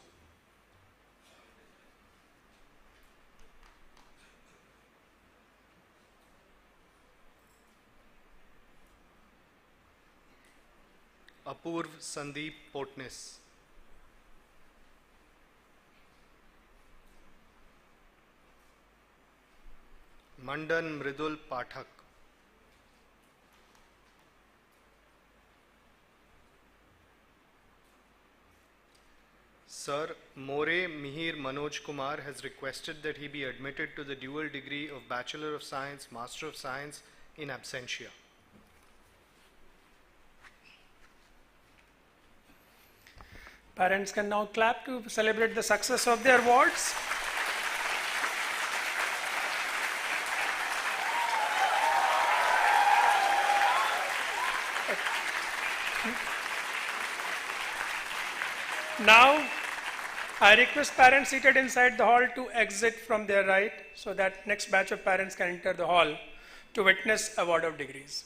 Apurv Sandeep Potnis, Mandan Mridul Pathak, Sir, More Mihir Manoj Kumar has requested that he be admitted to the dual degree of Bachelor of Science, Master of Science in absentia. Parents can now clap to celebrate the success of their wards. Now, I request parents seated inside the hall to exit from their right so that next batch of parents can enter the hall to witness award of degrees.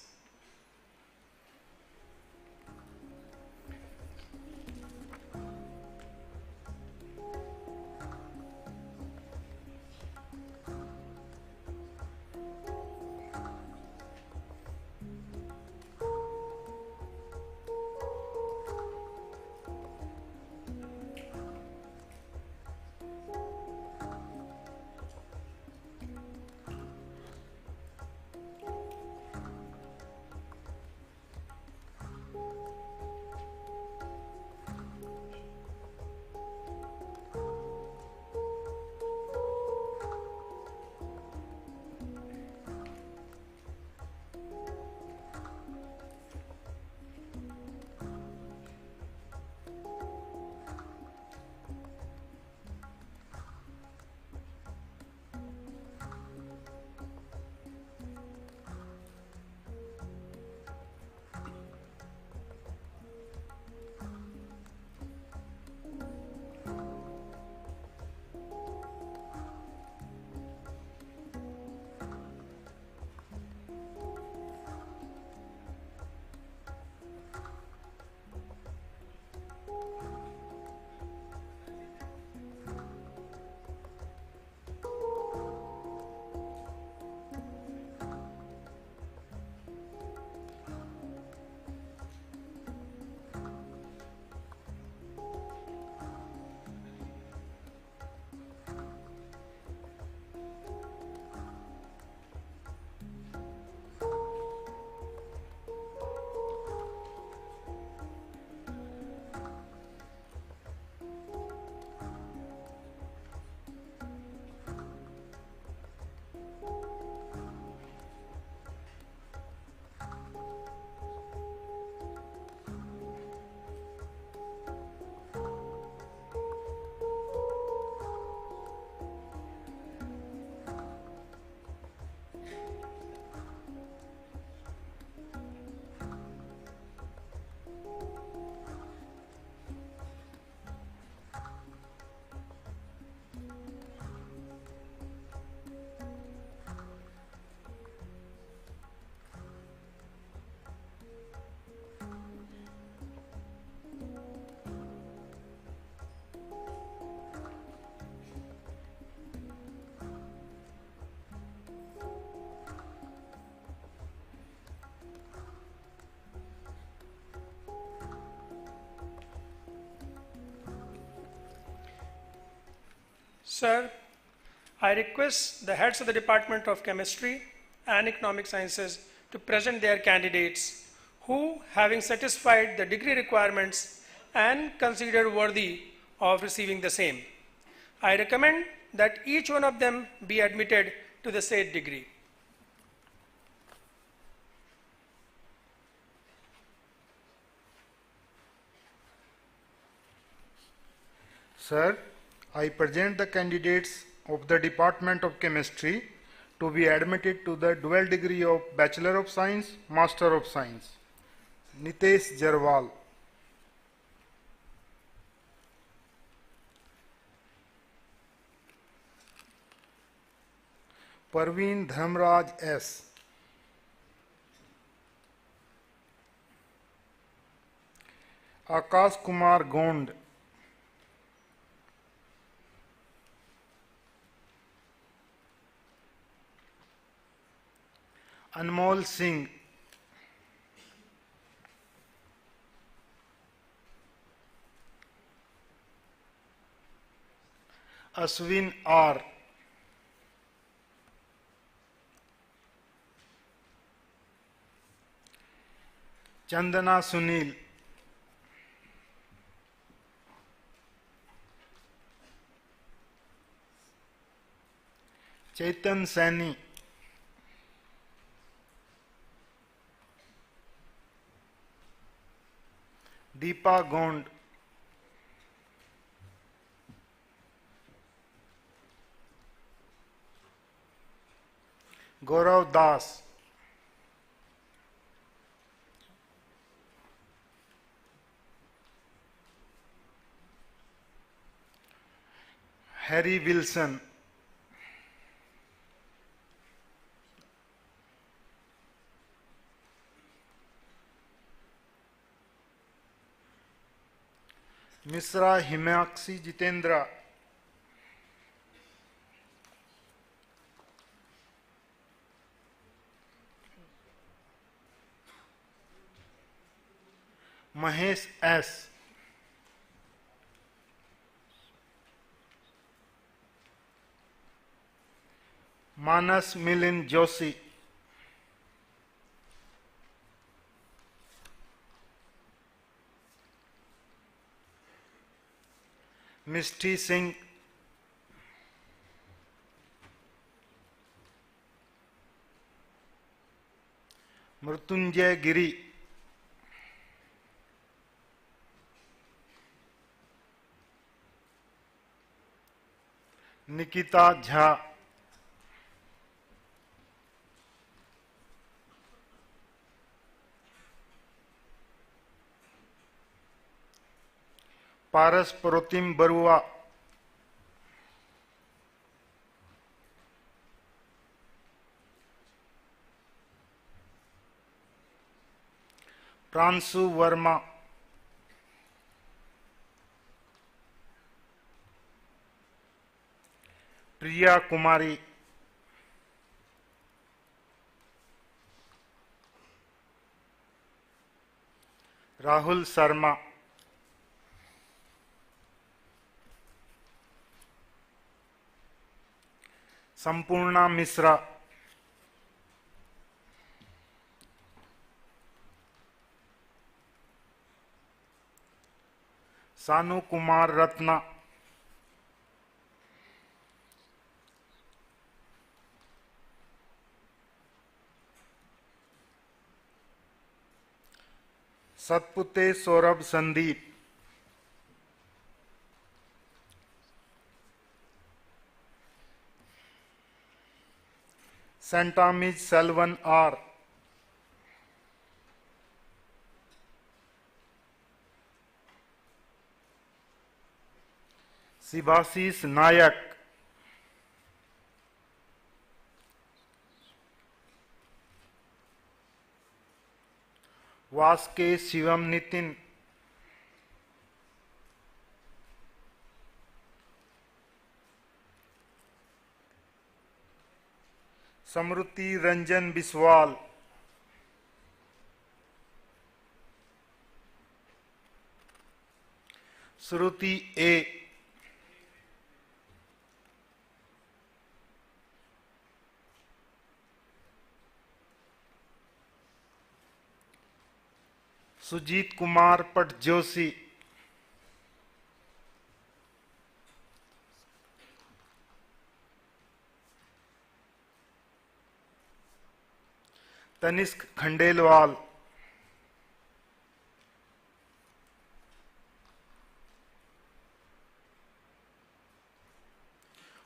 Sir, I request the heads of the Department of Chemistry and Economic Sciences to present their candidates who, having satisfied the degree requirements and considered worthy of receiving the same, I recommend that each one of them be admitted to the said degree. Sir, I present the candidates of the Department of Chemistry to be admitted to the dual degree of Bachelor of Science, Master of Science. Nitesh Jarwal, Parveen Dharmaraj S, Akash Kumar Gond, Anmol Singh, Ashwin R, Chandana Sunil, Chaitan Saini, Deepa Gond, Gaurav Das, Harry Wilson, Mishra Himakshi Jitendra, Mahesh S, Manas Milind Joshi, Mishti Singh, Mrityunjay Giri, Nikita Jha, Paras Protim Barua, Pranshu Verma, Priya Kumari, Rahul Sharma, Sampurna Mishra, Sanu Kumar Ratna, Satpute Saurabh Sandeep, Sentamizh Selvan R, Shivashish Nayak, Vaske Shivam Nitin, Smriti Ranjan Biswal, Shruti A, Sujit Kumar पटजोशी, Tanishq Khandelwal,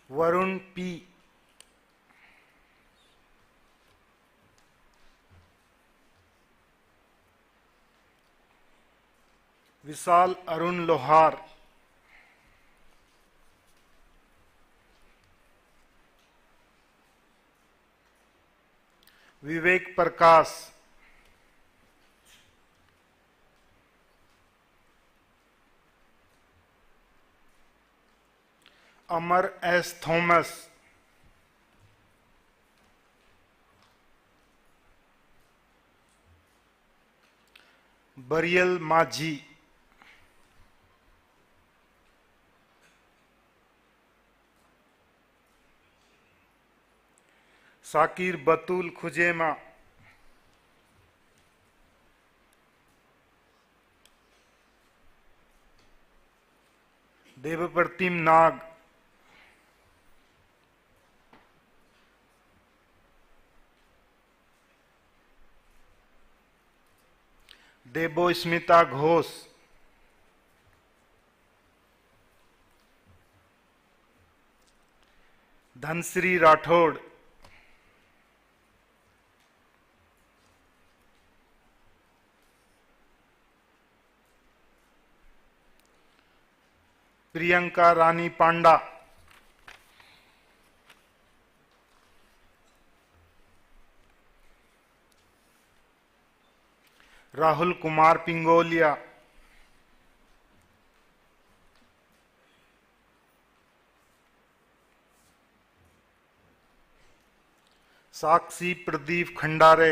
Varun P, विशाल अरुण लोहार, विवेक प्रकाश, अमर S Thomas, burial माझी, साकिर बतूल खुजेमा, देवप्रतिम नाग, देबो स्मिता घोष, धनश्री राठौड़, प्रियंका रानी पांडा, राहुल कुमार पिंगोलिया, साक्षी प्रदीप खंडारे,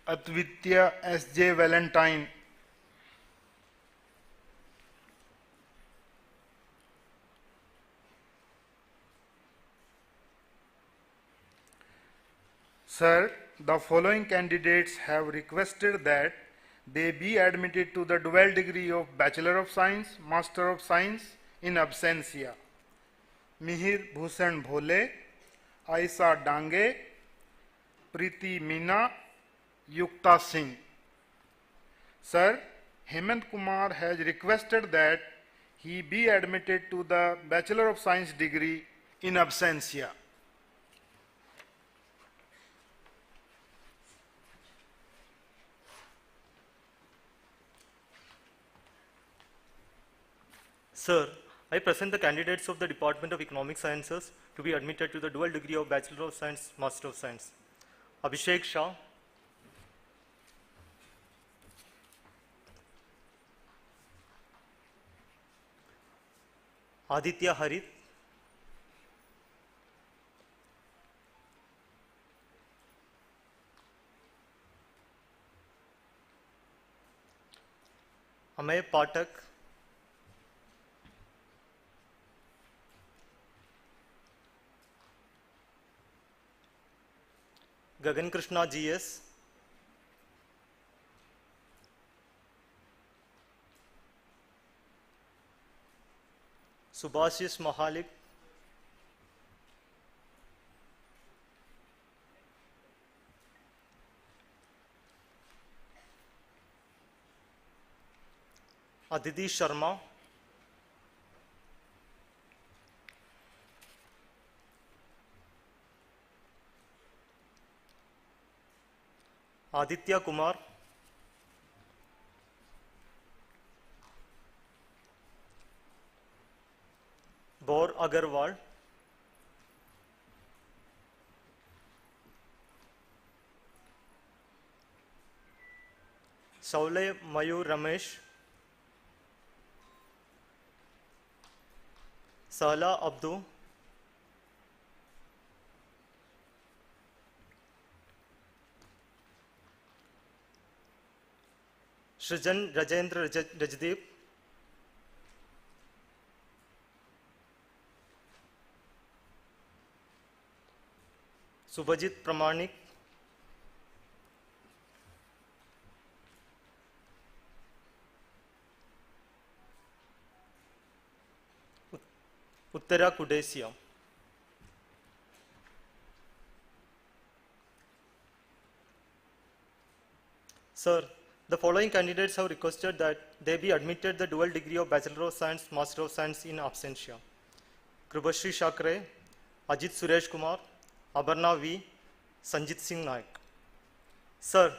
अद्वितीय S J Valentine, Sir, the following candidates have requested that they be admitted to the dual degree of Bachelor of Science, Master of Science in absentia. Mihir Bhushan Bhole, Aisa Dange, Preeti Meena, Yukta Singh. Sir, Hemant Kumar has requested that he be admitted to the Bachelor of Science degree in absentia. Sir, I present the candidates of the Department of Economic Sciences to be admitted to the dual degree of Bachelor of Science, Master of Science. Abhishek Shah, Aditya Harith, Amay Patak, Gagan Krishna GS, Subhashis Mahalik, Aditi Sharma, Aditya Kumar, Bor Agarwal, Saule Mayur Ramesh, Sala Abdu, Srijan Rajendra Rajdeep, Subhajit Pramanik, Uttara Kudesia. Sir, the following candidates have requested that they be admitted the dual degree of Bachelor of Science, Master of Science in absentia. Krubashri Shakre, Ajit Suresh Kumar, Abarna V, Sanjit Singh Naik. Sir,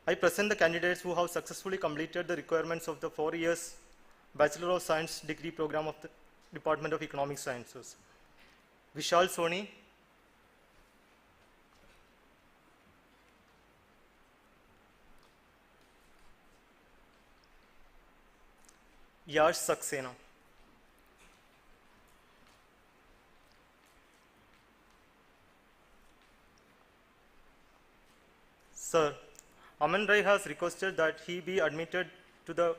I present the candidates who have successfully completed the requirements of the 4 years Bachelor of Science degree program of Department of Economic Sciences. Vishal Soni, Yash Saxena, Sir, Aman Rai has requested that he be admitted to the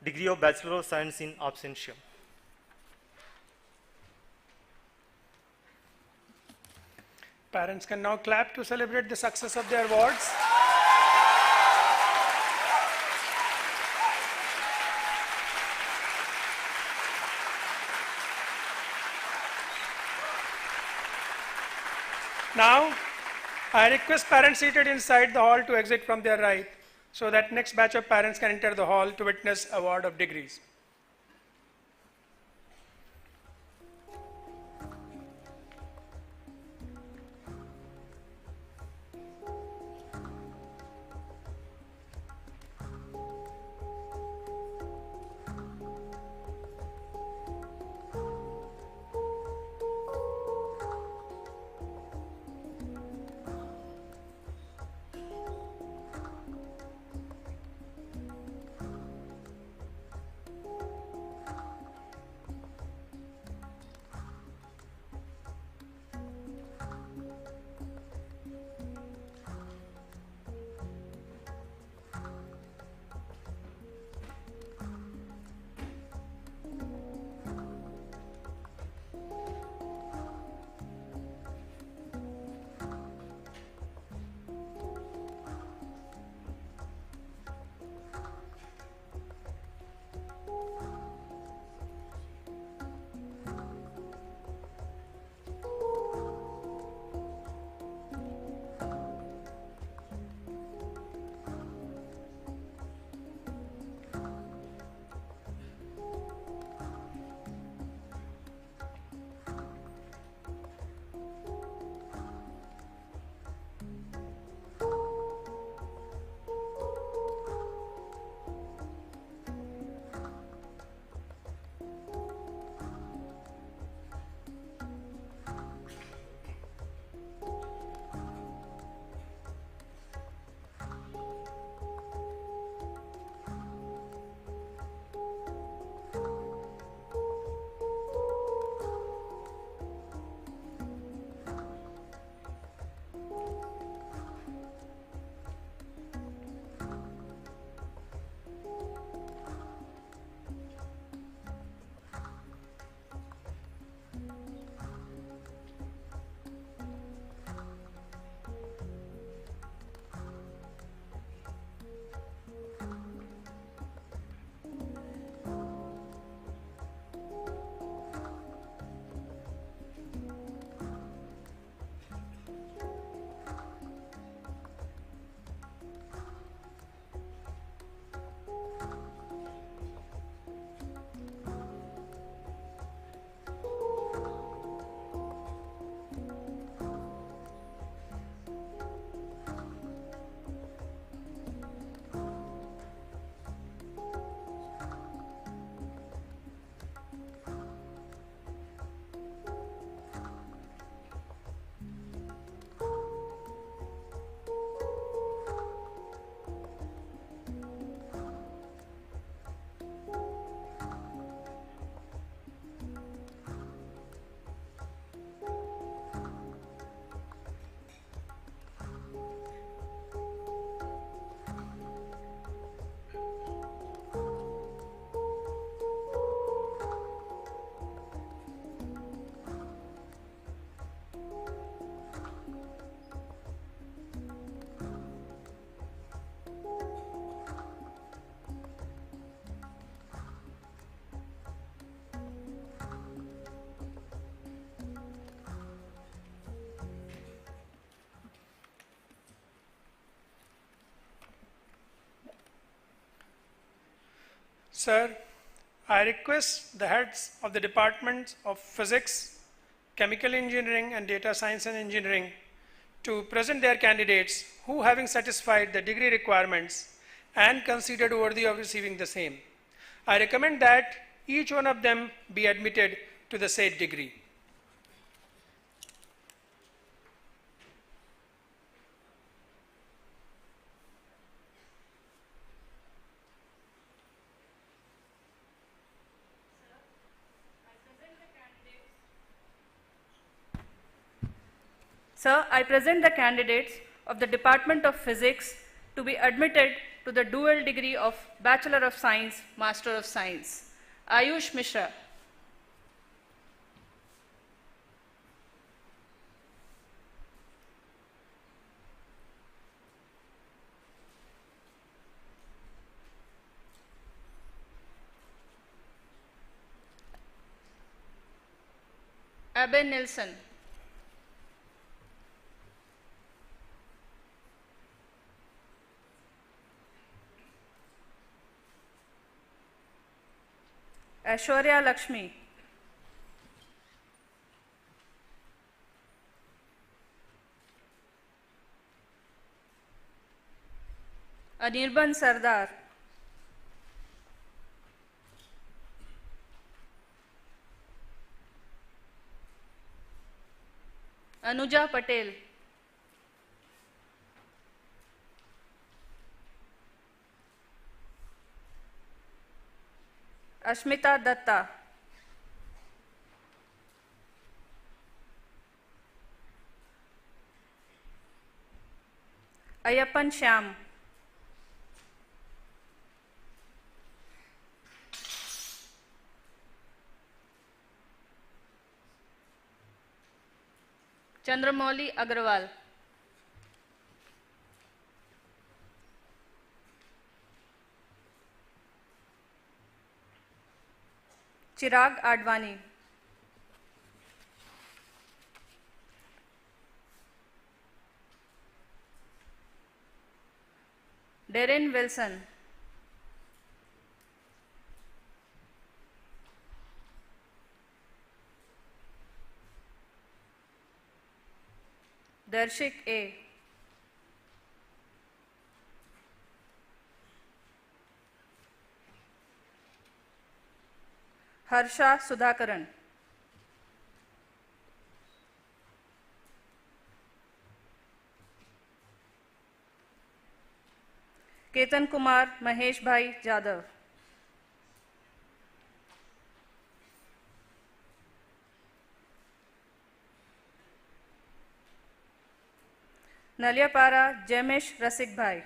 degree of Bachelor of Science in absentia. Parents can now clap to celebrate the success of their wards. Now, I request parents seated inside the hall to exit from their right so that next batch of parents can enter the hall to witness award of degrees. Sir, I request the heads of the departments of Physics, Chemical Engineering and Data Science and Engineering to present their candidates who, having satisfied the degree requirements and considered worthy of receiving the same. I recommend that each one of them be admitted to the said degree. Sir, I present the candidates of the Department of Physics to be admitted to the dual degree of Bachelor of Science, Master of Science. Ayush Mishra. Abhay Nilsson. Aishwarya Lakshmi. Anirban Sardar. Anuja Patel. Ashmita Datta. Ayappan Shyam. Chandramouli Agrawal. Chirag Advani. Darren Wilson. Darshik A. Harsha Sudhakaran. Ketan Kumar Mahesh Bhai Jadhav. Naliapara Jemesh Rasik Bhai.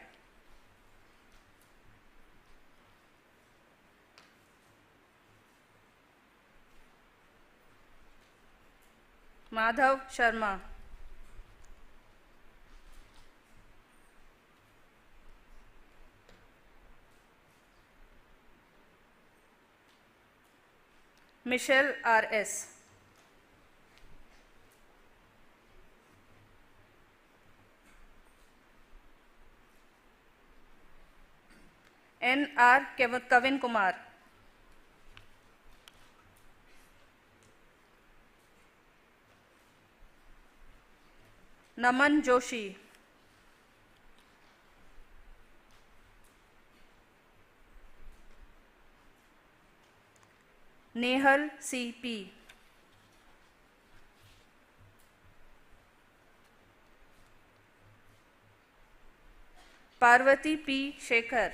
Madhav Sharma. Michelle R.S. N.R. Kavin Kumar. Naman Joshi. Nehal C.P. Parvati P. Shekhar.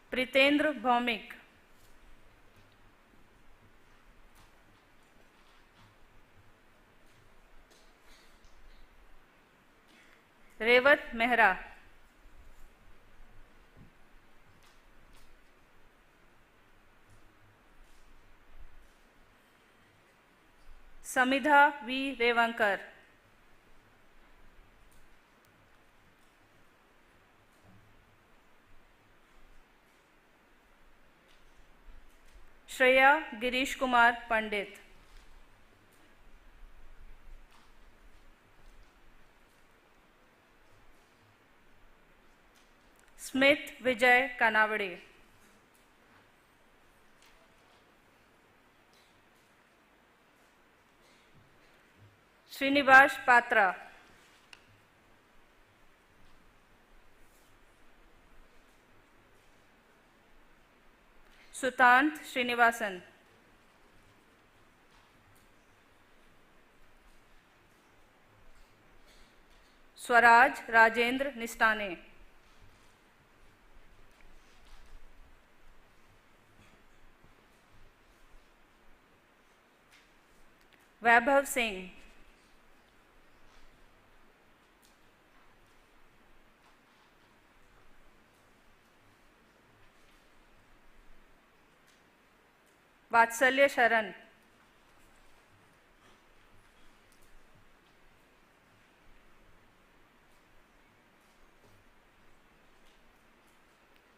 Pritendra Bhaumik. Revat Mehra. Samidha V. Revankar. Shreya Girish Kumar Pandit. Smith Vijay Kanavade. Srinivas Patra. Sutant Srinivasan, Swaraj Rajendra Nistane, Vaibhav Singh, Vatsalya Sharan,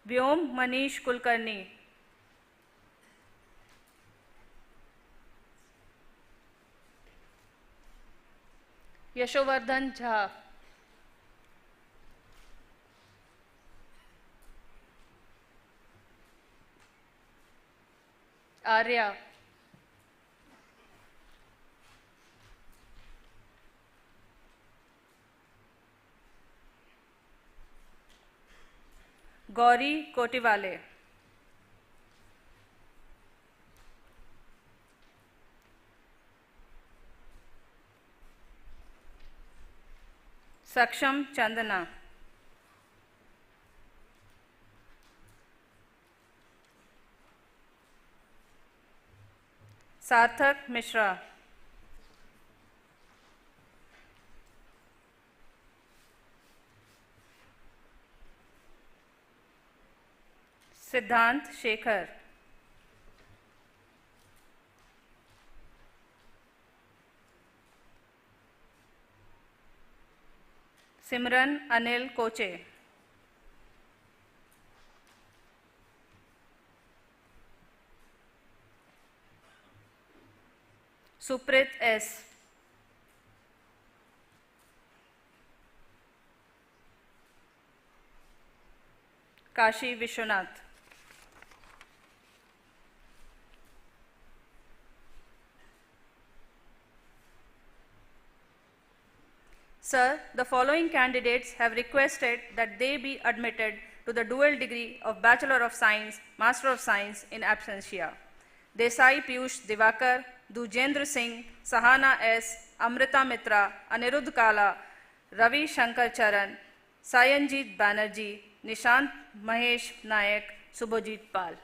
Vyom Manish Kulkarni, Yashovardhan Jha, Arya, Gauri Kotiwale, Saksham Chandana, Sarthak Mishra, Siddhant Shekhar, Simran Anil Koche, Suprit S, Kashi Vishwanath, Sir, the following candidates have requested that they be admitted to the dual degree of Bachelor of Science, Master of Science in absentia. Desai Piyush Divakar, Dujendra Singh, Sahana S, Amrita Mitra, Anirudh Kala, Ravi Shankar Charan, Sayanjit Banerjee, Nishant Mahesh Nayak, Subhajit Pal.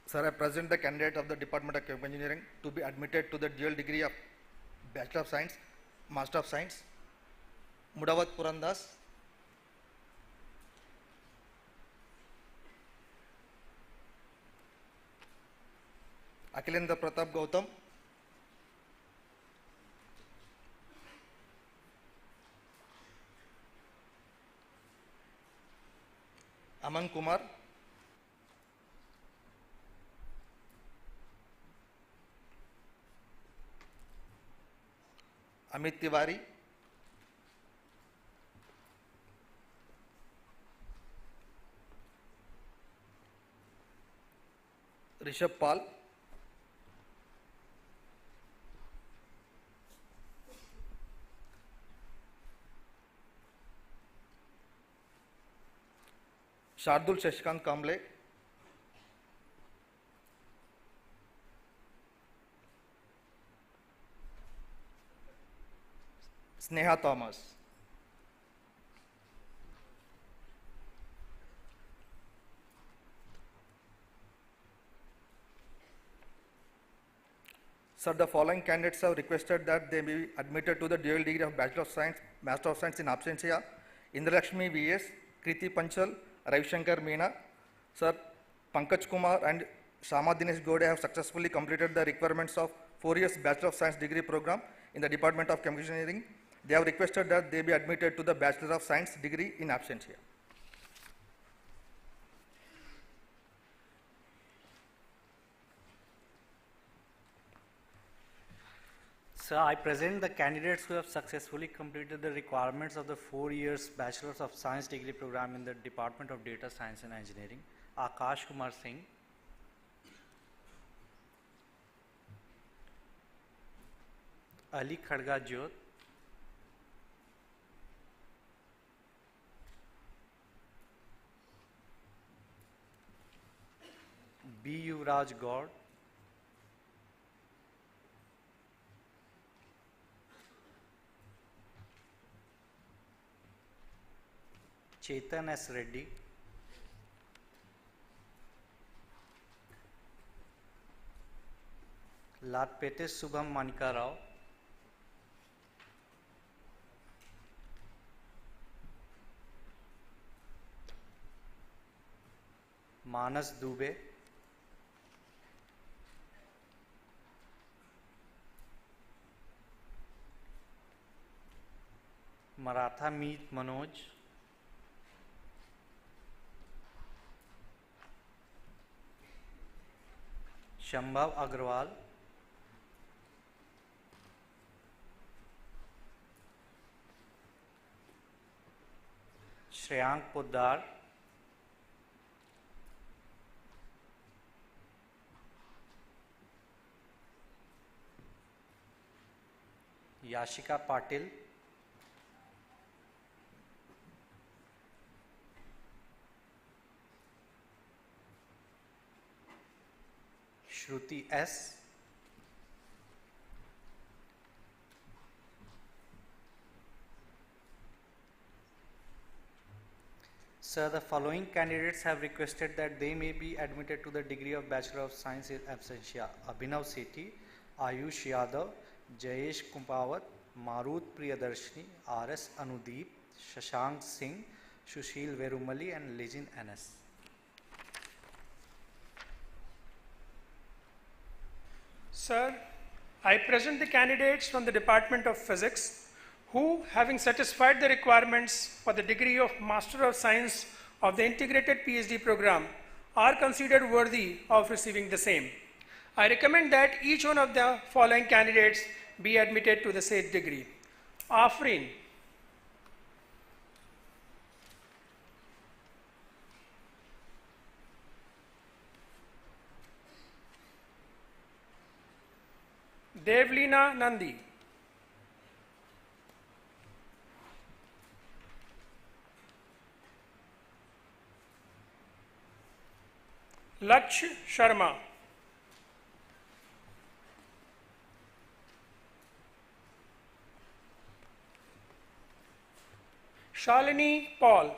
Sir, I present the candidate of the Department of Chemical Engineering to be admitted to the dual degree of Bachelor of Science, Master of Science. Mudavat Purandas, Akhilendra Pratap Gautam, Aman Kumar, Amit Tiwari, Rishabh Pal, Shardul Shashikant Kamble, Sneha Thomas. Sir, the following candidates have requested that they be admitted to the dual degree of Bachelor of Science, Master of Science in absentia. Indralakshmi V.S., Kriti Panchal, Ravishankar Meena. Sir, Pankaj Kumar and Shama Dinesh Gode have successfully completed the requirements of 4 years Bachelor of Science degree program in the Department of Chemical Engineering. They have requested that they be admitted to the Bachelor of Science degree in absentia. Sir, I present the candidates who have successfully completed the requirements of the 4 years Bachelor of Science degree program in the Department of Data Science and Engineering. Akash Kumar Singh, Ali Khadga Jyot, B. Yuvraj Gaur, Chetan S. Reddy, Latpete Subham Manika Rao, Manas Dubey, Maratha Meet Manoj, Shambhav Agrawal, Shreyank Poddar, Yashika Patil, Shruti S, Sir, the following candidates have requested that they may be admitted to the degree of Bachelor of Science in absentia: Abhinav Sethi, Ayush Yadav, Jayesh Kumpawat, Marut Priyadarshini, R.S. Anudeep, Shashank Singh, Sushil Verumali, and Legin NS. Sir, I present the candidates from the Department of Physics who, having satisfied the requirements for the degree of Master of Science of the Integrated PhD program, are considered worthy of receiving the same. I recommend that each one of the following candidates be admitted to the said degree. Afreen, Devleena Nandi, Laksh Sharma, Shalini Paul,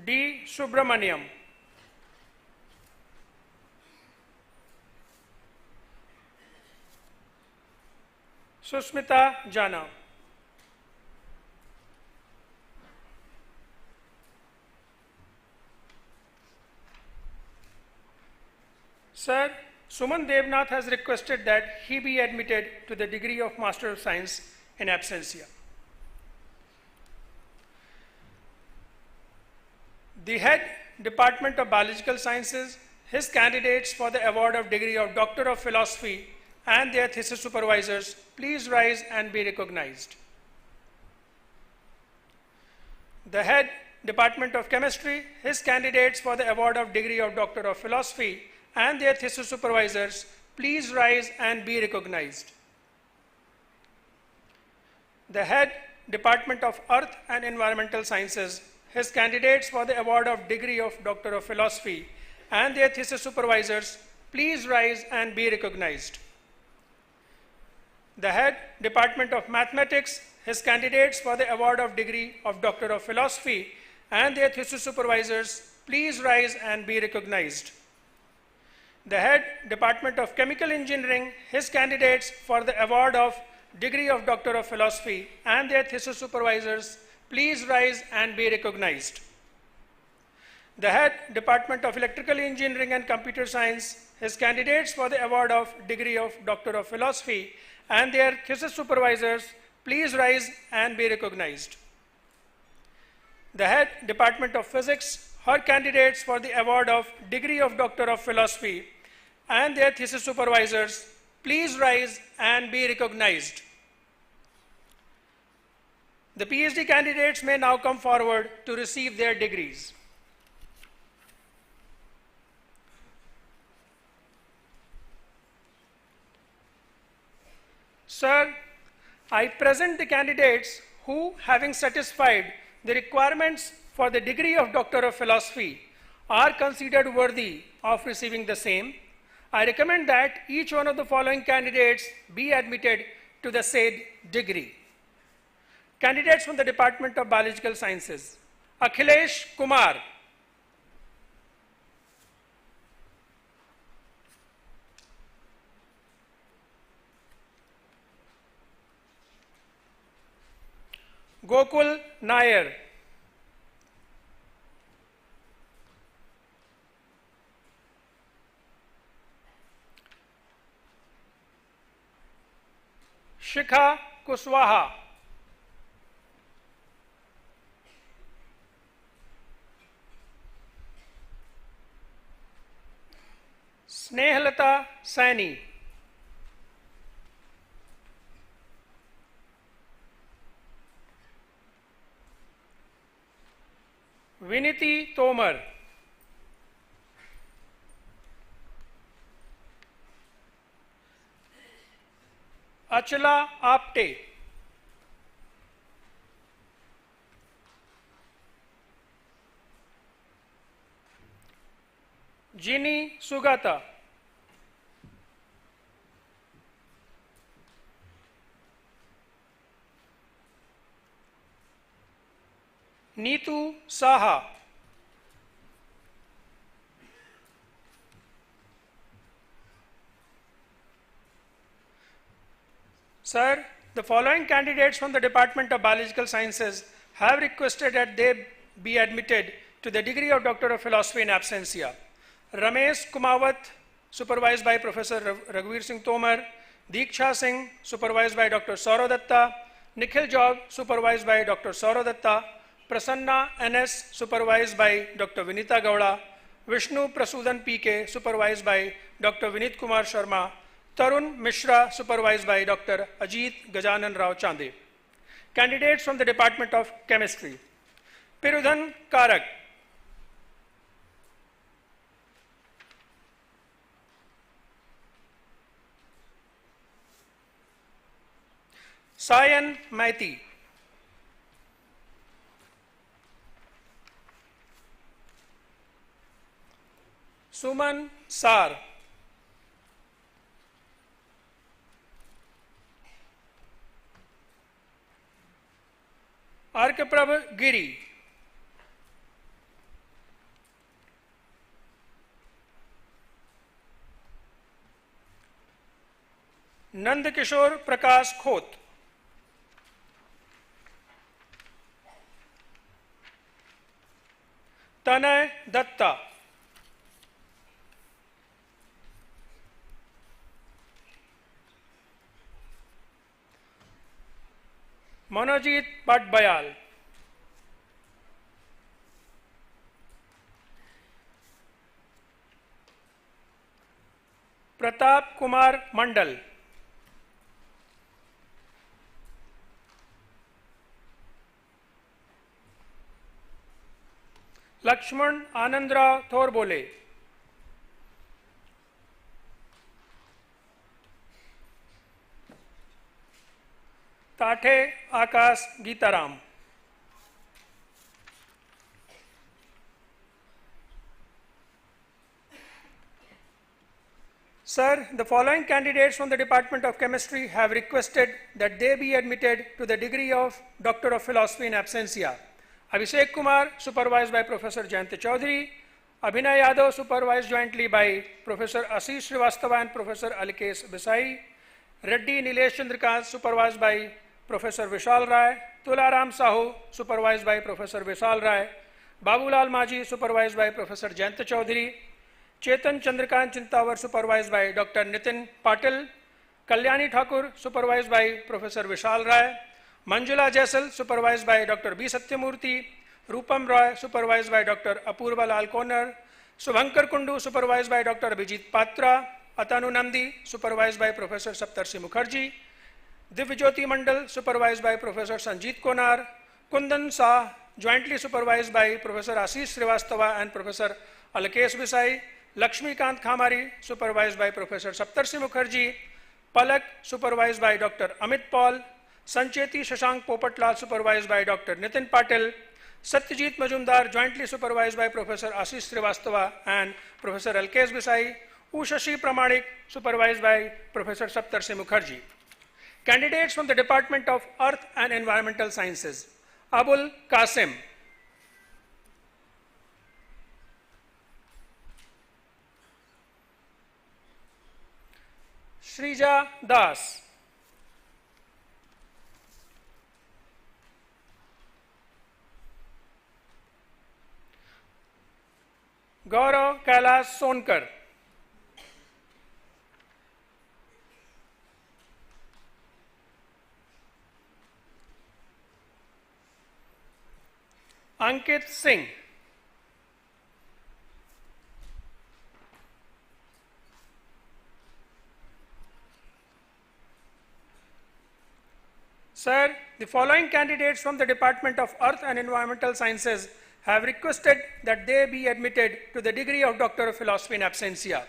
D. Subramaniam, Susmita Jana, Sir, Suman Devnath has requested that he be admitted to the degree of Master of Science in absentia. The head Department of Biological Sciences, his candidates for the award of degree of Doctor of Philosophy and their thesis supervisors, please rise and be recognized. The head Department of Chemistry, his candidates for the award of degree of Doctor of Philosophy and their thesis supervisors, please rise and be recognized. The head Department of Earth and Environmental Sciences, his candidates for the award of degree of Doctor of Philosophy and their thesis supervisors, please rise and be recognized. The head Department of Mathematics, his candidates for the award of degree of Doctor of Philosophy and their thesis supervisors, please rise and be recognized. The head Department of Chemical Engineering, his candidates for the award of degree of Doctor of Philosophy and their thesis supervisors, please rise and be recognized. The head Department of Electrical Engineering and Computer Science, his candidates for the award of degree of Doctor of Philosophy and their thesis supervisors, please rise and be recognized. The head Department of Physics, her candidates for the award of degree of Doctor of Philosophy and their thesis supervisors, please rise and be recognized. The PhD candidates may now come forward to receive their degrees. Sir, I present the candidates who, having satisfied the requirements for the degree of Doctor of Philosophy, are considered worthy of receiving the same, I recommend that each one of the following candidates be admitted to the said degree. Candidates from the Department of Biological Sciences: Akhilesh Kumar, Gokul Nair, Shikha Kuswaha, Snehlata Saini, Viniti Tomar, Achala Apte, Ginny Sugata, Neetu Saha, Sir, the following candidates from the Department of Biological Sciences have requested that they be admitted to the degree of Doctor of Philosophy in absentia: Ramesh Kumawat, supervised by Professor Raghuveer Singh Tomar; Deeksha Singh, supervised by Dr. Saurav Datta; Nikhil Job, supervised by Dr. Saurav Datta; Prasanna NS, supervised by Dr. Vinita Gowda; Vishnu Prasudan PK, supervised by Dr. Vinit Kumar Sharma; Tarun Mishra, supervised by Dr. Ajit Gajanan Rao Chande. Candidates from the Department of Chemistry: Pirudhan Karak, Sayan Maiti, Suman Sar, Arkaprabh Giri, Nandkishore Prakash Khot, Tanay Datta, Manojit Patbayal, Pratap Kumar Mandal, Lakshman Anandrao Thorbole, Tathe Akash Geetaram. Sir, the following candidates from the Department of Chemistry have requested that they be admitted to the degree of Doctor of Philosophy in absentia: Abhishek Kumar, supervised by Professor Jayant Chaudhary; Abhinay Yadav, supervised jointly by Professor Ashish Srivastava and Professor Alikesh Bisai; Reddy Nilesh Chandrakant, supervised by Professor Vishal Rai; Tularam Sahu, supervised by Professor Vishal Rai; Babulal Maji, supervised by Professor Jayant Chaudhary; Chetan Chandrakant Chintawar, supervised by Dr. Nitin Patil; Kalyani Thakur, supervised by Professor Vishal Rai; Manjula Jaisal, supervised by Dr. B. Satyamurthy; Rupam Roy, supervised by Dr. Apurva Lal Konar; Subhankar Kundu, supervised by Dr. Abhijit Patra; Atanu Nandi, supervised by Professor Saptarshi Mukherjee; Divyajyoti Mandal, supervised by Professor Sanjeet Konar; Kundan Shah, jointly supervised by Professor Ashish Srivastava and Professor Alikesh Bisai; Lakshmikant Khamari, supervised by Professor Saptarshi Mukherjee; Palak, supervised by Dr. Amit Paul; Sancheti Shashank Popatlal, supervised by Dr. Nitin Patil, Satyajit Majumdar, jointly supervised by Professor Ashish Srivastava and Professor Alkesh Bisai, Ushashi Pramanik, supervised by Professor Saptarshi Mukherjee. Candidates from the Department of Earth and Environmental Sciences: Abul Qasim, Shrija Das, Gaurav Kailash Sonkar, Ankit Singh, Sir, the following candidates from the Department of Earth and Environmental Sciences have requested that they be admitted to the degree of Doctor of Philosophy in absentia: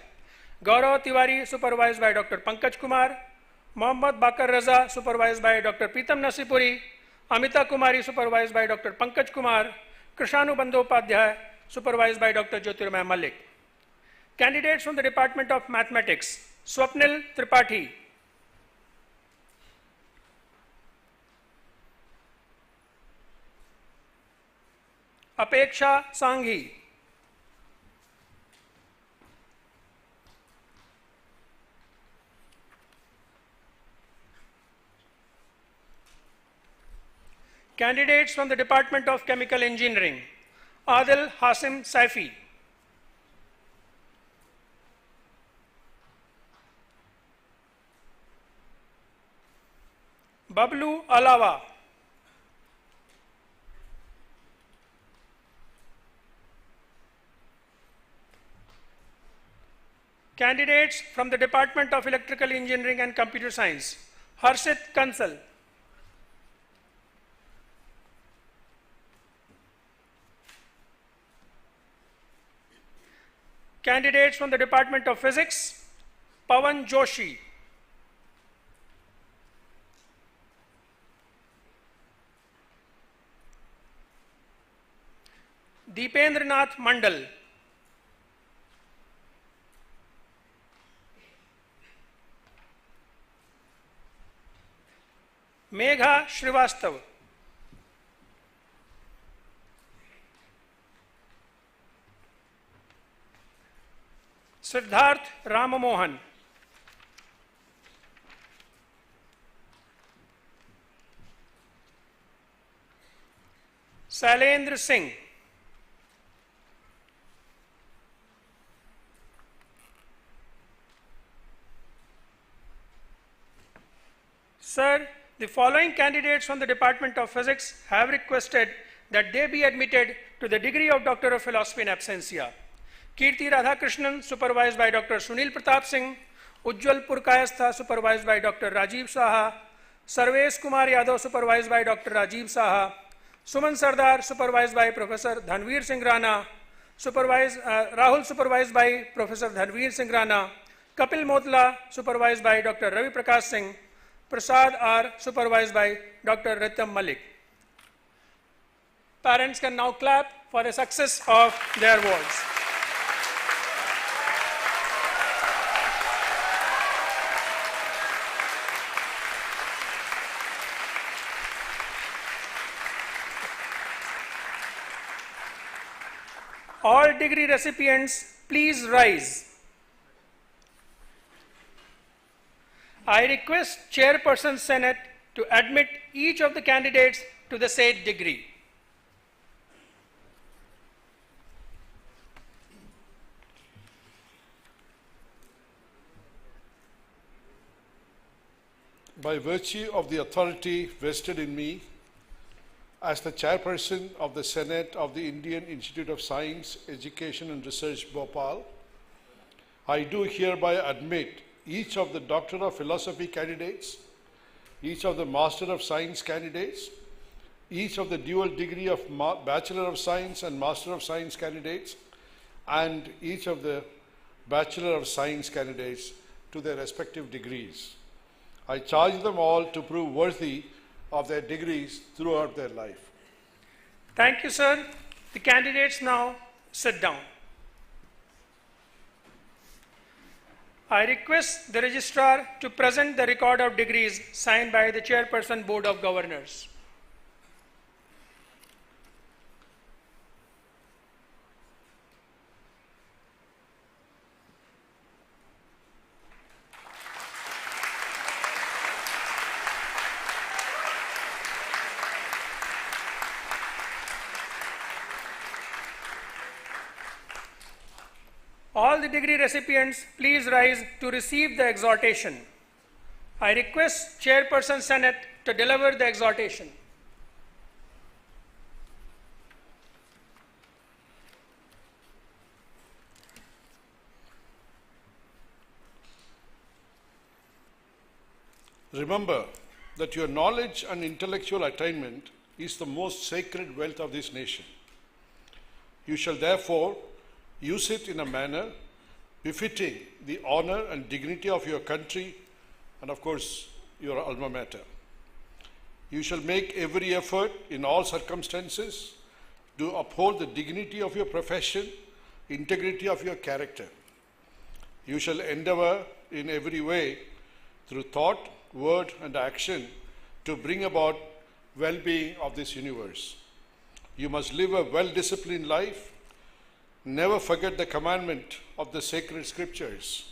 Gaurav Tiwari, supervised by Dr. Pankaj Kumar; Mohammad Bakar Raza, supervised by Dr. Pritam Nasipuri; Amita Kumari, supervised by Dr. Pankaj Kumar; Krishanu Bandyopadhyay, supervised by Dr. Jyotirmay Malik. Candidates from the Department of Mathematics: Swapnil Tripathi, Apeksha Sanghi, candidates from the Department of Chemical Engineering: Adil Hasim Saifi, Bablu Alawa, candidates from the Department of Electrical Engineering and Computer Science: Harshit Kansal, candidates from the Department of Physics: Pawan Joshi, Deependranath Mandal, Megha Srivastav, Siddharth Ramamohan, Sailendra Singh, Sir, the following candidates from the Department of Physics have requested that they be admitted to the degree of Doctor of Philosophy in absentia: Kirti Radhakrishnan, supervised by Dr. Sunil Pratap Singh; Ujjwal Purkayastha, supervised by Dr. Rajiv Saha; Sarvesh Kumar Yadav, supervised by Dr. Rajiv Saha; Suman Sardar, supervised by Professor Dhanveer Singh Rana; Rahul, supervised by Professor Dhanveer Singh Rana; Kapil Motla, supervised by Dr. Ravi Prakash Singh; Prasad R, supervised by Dr. Ritam Malik. Parents can now clap for the success of their wards. All degree recipients, please rise. I request Chairperson Senate to admit each of the candidates to the said degree. By virtue of the authority vested in me as the Chairperson of the Senate of the Indian Institute of Science, Education and Research, Bhopal, I do hereby admit each of the Doctor of Philosophy candidates, each of the Master of Science candidates, each of the dual degree of Bachelor of Science and Master of Science candidates, and each of the Bachelor of Science candidates to their respective degrees. I charge them all to prove worthy of their degrees throughout their life. Thank you, sir. The candidates now sit down. I request the registrar to present the record of degrees signed by the Chairperson Board of Governors. All the degree recipients, please rise to receive the exhortation. I request Chairperson Senate to deliver the exhortation. Remember that your knowledge and intellectual attainment is the most sacred wealth of this nation. You shall therefore use it in a manner befitting the honor and dignity of your country and, of course, your alma mater. You shall make every effort in all circumstances to uphold the dignity of your profession, integrity of your character. You shall endeavor in every way through thought, word, and action to bring about well-being of this universe. You must live a well-disciplined life. Never forget the commandment of the sacred scriptures.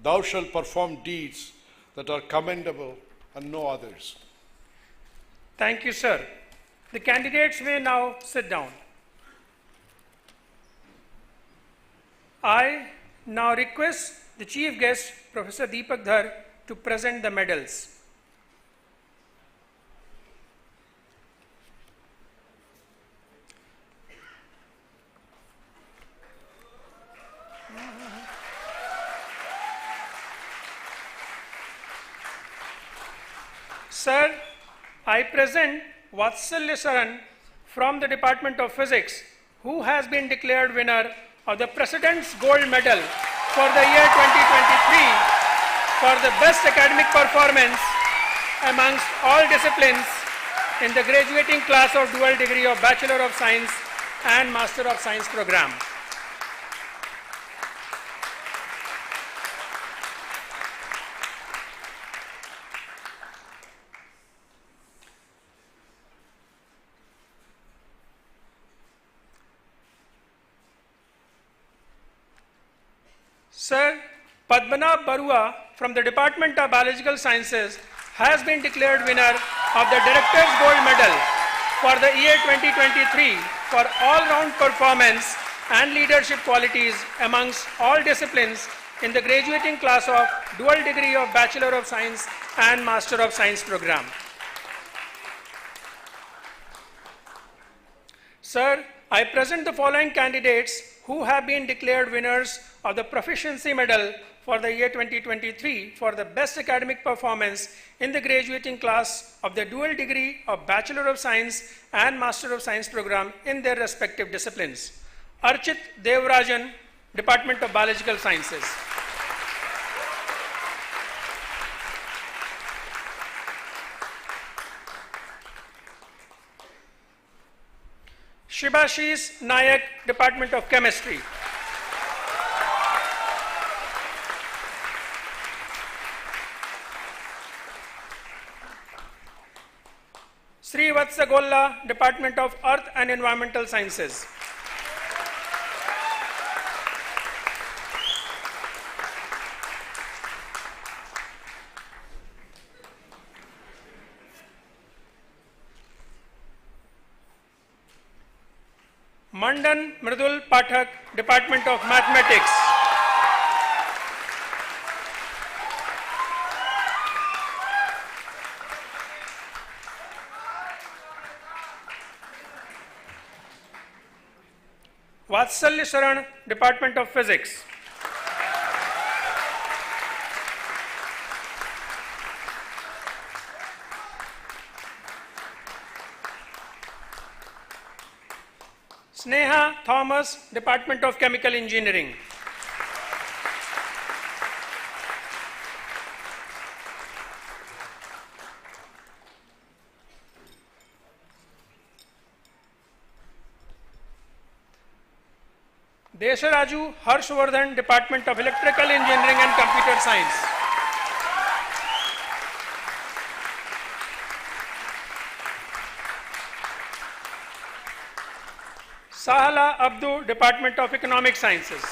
Thou shalt perform deeds that are commendable and no others. Thank you, sir. The candidates may now sit down. I now request the chief guest, Professor Deepak Dhar, to present the medals. Sir, I present Vatsalya Saran from the Department of Physics, who has been declared winner of the President's Gold Medal for the year 2023 for the best academic performance amongst all disciplines in the graduating class of dual degree of Bachelor of Science and Master of Science program. Sir, Padmanabh Barua from the Department of Biological Sciences has been declared winner of the Director's Gold Medal for the year 2023 for all-round performance and leadership qualities amongst all disciplines in the graduating class of dual degree of Bachelor of Science and Master of Science program. Sir, I present the following candidates who have been declared winners of the Proficiency Medal for the year 2023 for the best academic performance in the graduating class of the dual degree of Bachelor of Science and Master of Science program in their respective disciplines. Archit Devarajan, Department of Biological Sciences. Shibashis Nayak, Department of Chemistry. Srivatsa Golla, Department of Earth and Environmental Sciences. Mandan Mridul Pathak, Department of Mathematics. Vatsalya Saran, Department of Physics. Sneha Thomas, Department of Chemical Engineering. Desaraju Harshvardhan, Department of Electrical Engineering and Computer Science. Sahala Abdu, Department of Economic Sciences.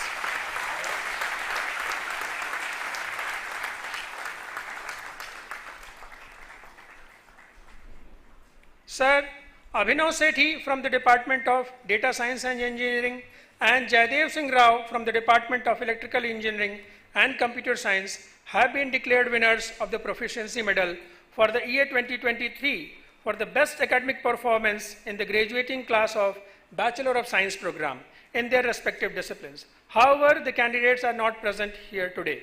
Sir Abhinav Sethi from the Department of Data Science and Engineering and Jaidev Singh Rao from the Department of Electrical Engineering and Computer Science have been declared winners of the Proficiency Medal for the year 2023 for the best academic performance in the graduating class of Bachelor of Science program in their respective disciplines. However, the candidates are not present here today.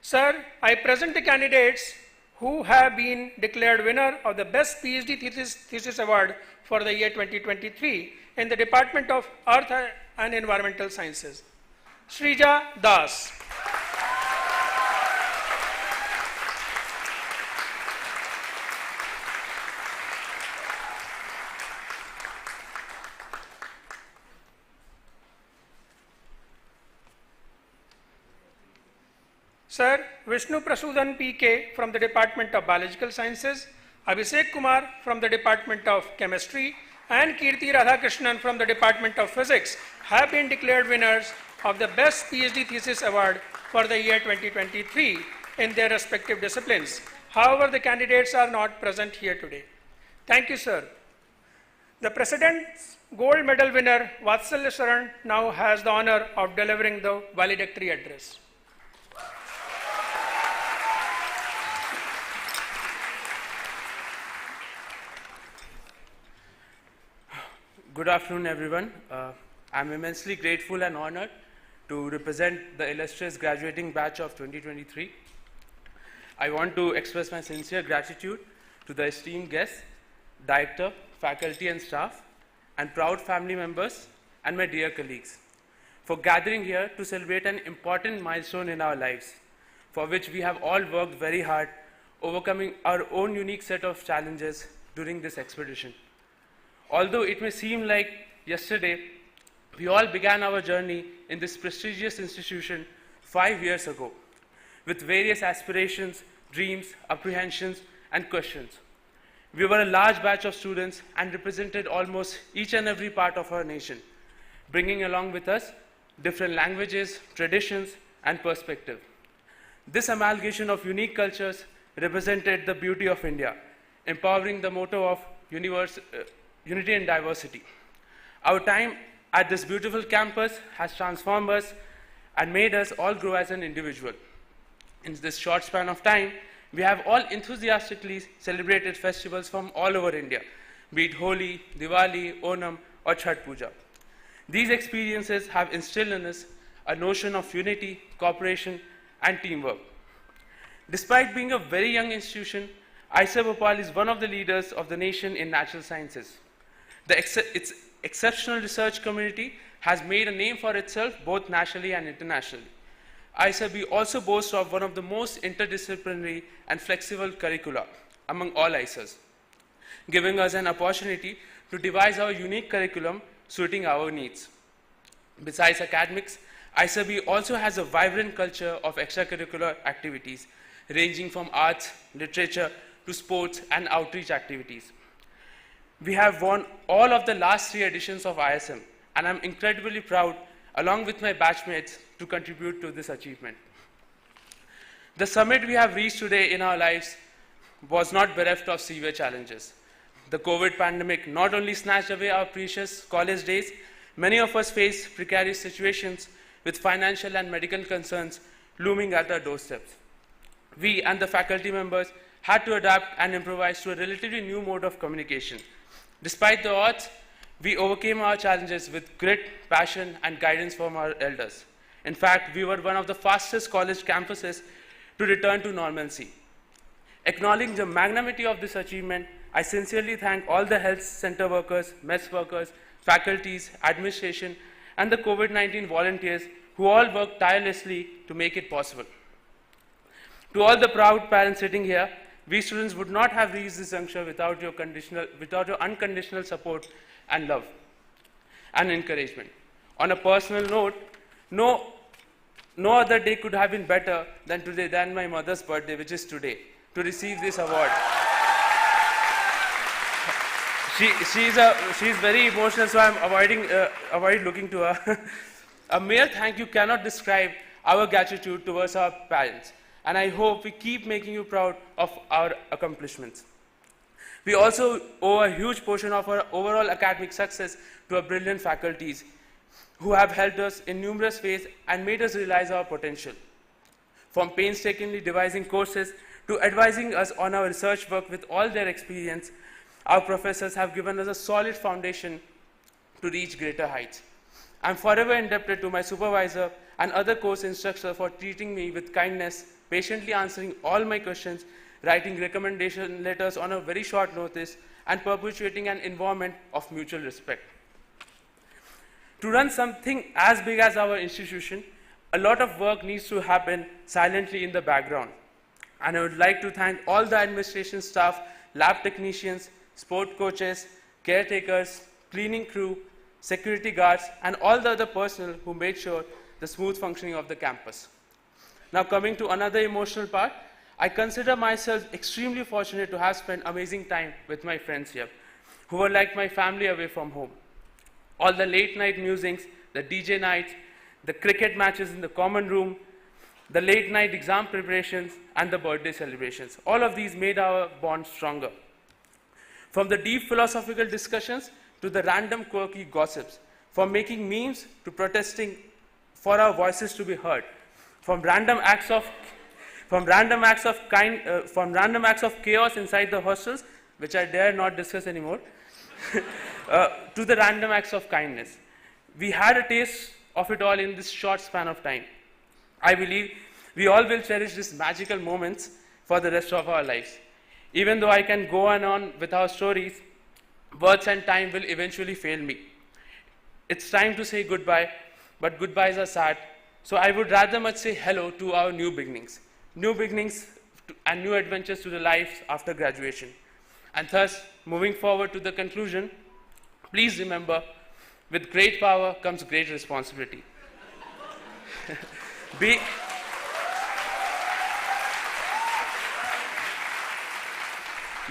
Sir, I present the candidates who have been declared winner of the Best PhD Thesis Award for the year 2023 in the Department of Earth and Environmental Sciences. Srija Das. Sir Vishnu Prasudan PK from the Department of Biological Sciences, Abhishek Kumar from the Department of Chemistry, and Kirti Radhakrishnan from the Department of Physics have been declared winners of the Best PhD Thesis Award for the year 2023 in their respective disciplines. However, the candidates are not present here today. Thank you, sir. The President's Gold Medal winner, Vatsalya Saran, now has the honor of delivering the valedictory address. Good afternoon, everyone. I'm immensely grateful and honored to represent the illustrious graduating batch of 2023. I want to express my sincere gratitude to the esteemed guests, director, faculty and staff, and proud family members, and my dear colleagues, for gathering here to celebrate an important milestone in our lives, for which we have all worked very hard, overcoming our own unique set of challenges during this expedition. Although it may seem like yesterday, we all began our journey in this prestigious institution 5 years ago, with various aspirations, dreams, apprehensions, and questions. We were a large batch of students and represented almost each and every part of our nation, bringing along with us different languages, traditions, and perspective. This amalgamation of unique cultures represented the beauty of India, empowering the motto of unity and diversity. Our time at this beautiful campus has transformed us and made us all grow as an individual. In this short span of time, we have all enthusiastically celebrated festivals from all over India, be it Holi, Diwali, Onam, or Chhath Puja. These experiences have instilled in us a notion of unity, cooperation, and teamwork. Despite being a very young institution, IISER Bhopal is one of the leaders of the nation in natural sciences. Its exceptional research community has made a name for itself both nationally and internationally. IISER also boasts of one of the most interdisciplinary and flexible curricula among all IISERs, giving us an opportunity to devise our unique curriculum suiting our needs. Besides academics, IISER also has a vibrant culture of extracurricular activities, ranging from arts, literature, to sports and outreach activities. We have won all of the last 3 editions of ISM, and I'm incredibly proud, along with my batchmates, to contribute to this achievement. The summit we have reached today in our lives was not bereft of severe challenges. The COVID pandemic not only snatched away our precious college days, many of us faced precarious situations with financial and medical concerns looming at our doorsteps. We and the faculty members had to adapt and improvise to a relatively new mode of communication. Despite the odds, we overcame our challenges with grit, passion, and guidance from our elders. In fact, we were one of the fastest college campuses to return to normalcy. Acknowledging the magnanimity of this achievement, I sincerely thank all the health center workers, mess workers, faculties, administration, and the COVID-19 volunteers who all worked tirelessly to make it possible. To all the proud parents sitting here, we students would not have reached this juncture without your unconditional support and love and encouragement. On a personal note, no other day could have been better than today, than my mother's birthday, which is today, to receive this award. She's very emotional, so I'm avoid looking to her. A mere thank you cannot describe our gratitude towards our parents, and I hope we keep making you proud of our accomplishments. We also owe a huge portion of our overall academic success to our brilliant faculties who have helped us in numerous ways and made us realize our potential. From painstakingly devising courses to advising us on our research work with all their experience, our professors have given us a solid foundation to reach greater heights. I'm forever indebted to my supervisor and other course instructors for treating me with kindness, patiently answering all my questions, writing recommendation letters on a very short notice, and perpetuating an environment of mutual respect. To run something as big as our institution, a lot of work needs to happen silently in the background. And I would like to thank all the administration staff, lab technicians, sport coaches, caretakers, cleaning crew, security guards, and all the other personnel who made sure the smooth functioning of the campus. Now coming to another emotional part, I consider myself extremely fortunate to have spent amazing time with my friends here, who were like my family away from home. All the late night musings, the DJ nights, the cricket matches in the common room, the late night exam preparations, and the birthday celebrations. All of these made our bond stronger. From the deep philosophical discussions to the random quirky gossips, from making memes to protesting for our voices to be heard, from random acts of chaos inside the hostels, which I dare not discuss anymore, to the random acts of kindness. We had a taste of it all in this short span of time. I believe we all will cherish these magical moments for the rest of our lives. Even though I can go on with our stories, words and time will eventually fail me. It's time to say goodbye, but goodbyes are sad. So I would rather much say hello to our new beginnings and new adventures to the lives after graduation. And thus, moving forward to the conclusion, please remember, with great power comes great responsibility.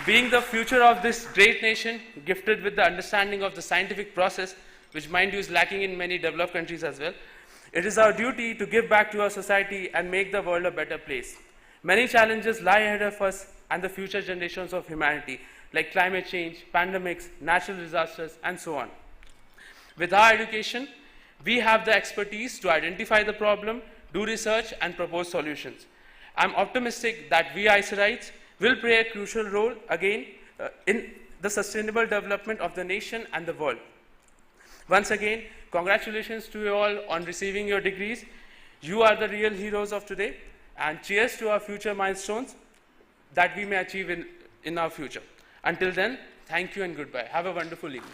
Being the future of this great nation, gifted with the understanding of the scientific process, which mind you is lacking in many developed countries as well, it is our duty to give back to our society and make the world a better place. Many challenges lie ahead of us and the future generations of humanity, like climate change, pandemics, natural disasters, and so on. With our education, we have the expertise to identify the problem, do research, and propose solutions. I'm optimistic that we IISERites will play a crucial role again in the sustainable development of the nation and the world. Once again, congratulations to you all on receiving your degrees. You are the real heroes of today, and cheers to our future milestones that we may achieve in our future. Until then, thank you and goodbye. Have a wonderful evening.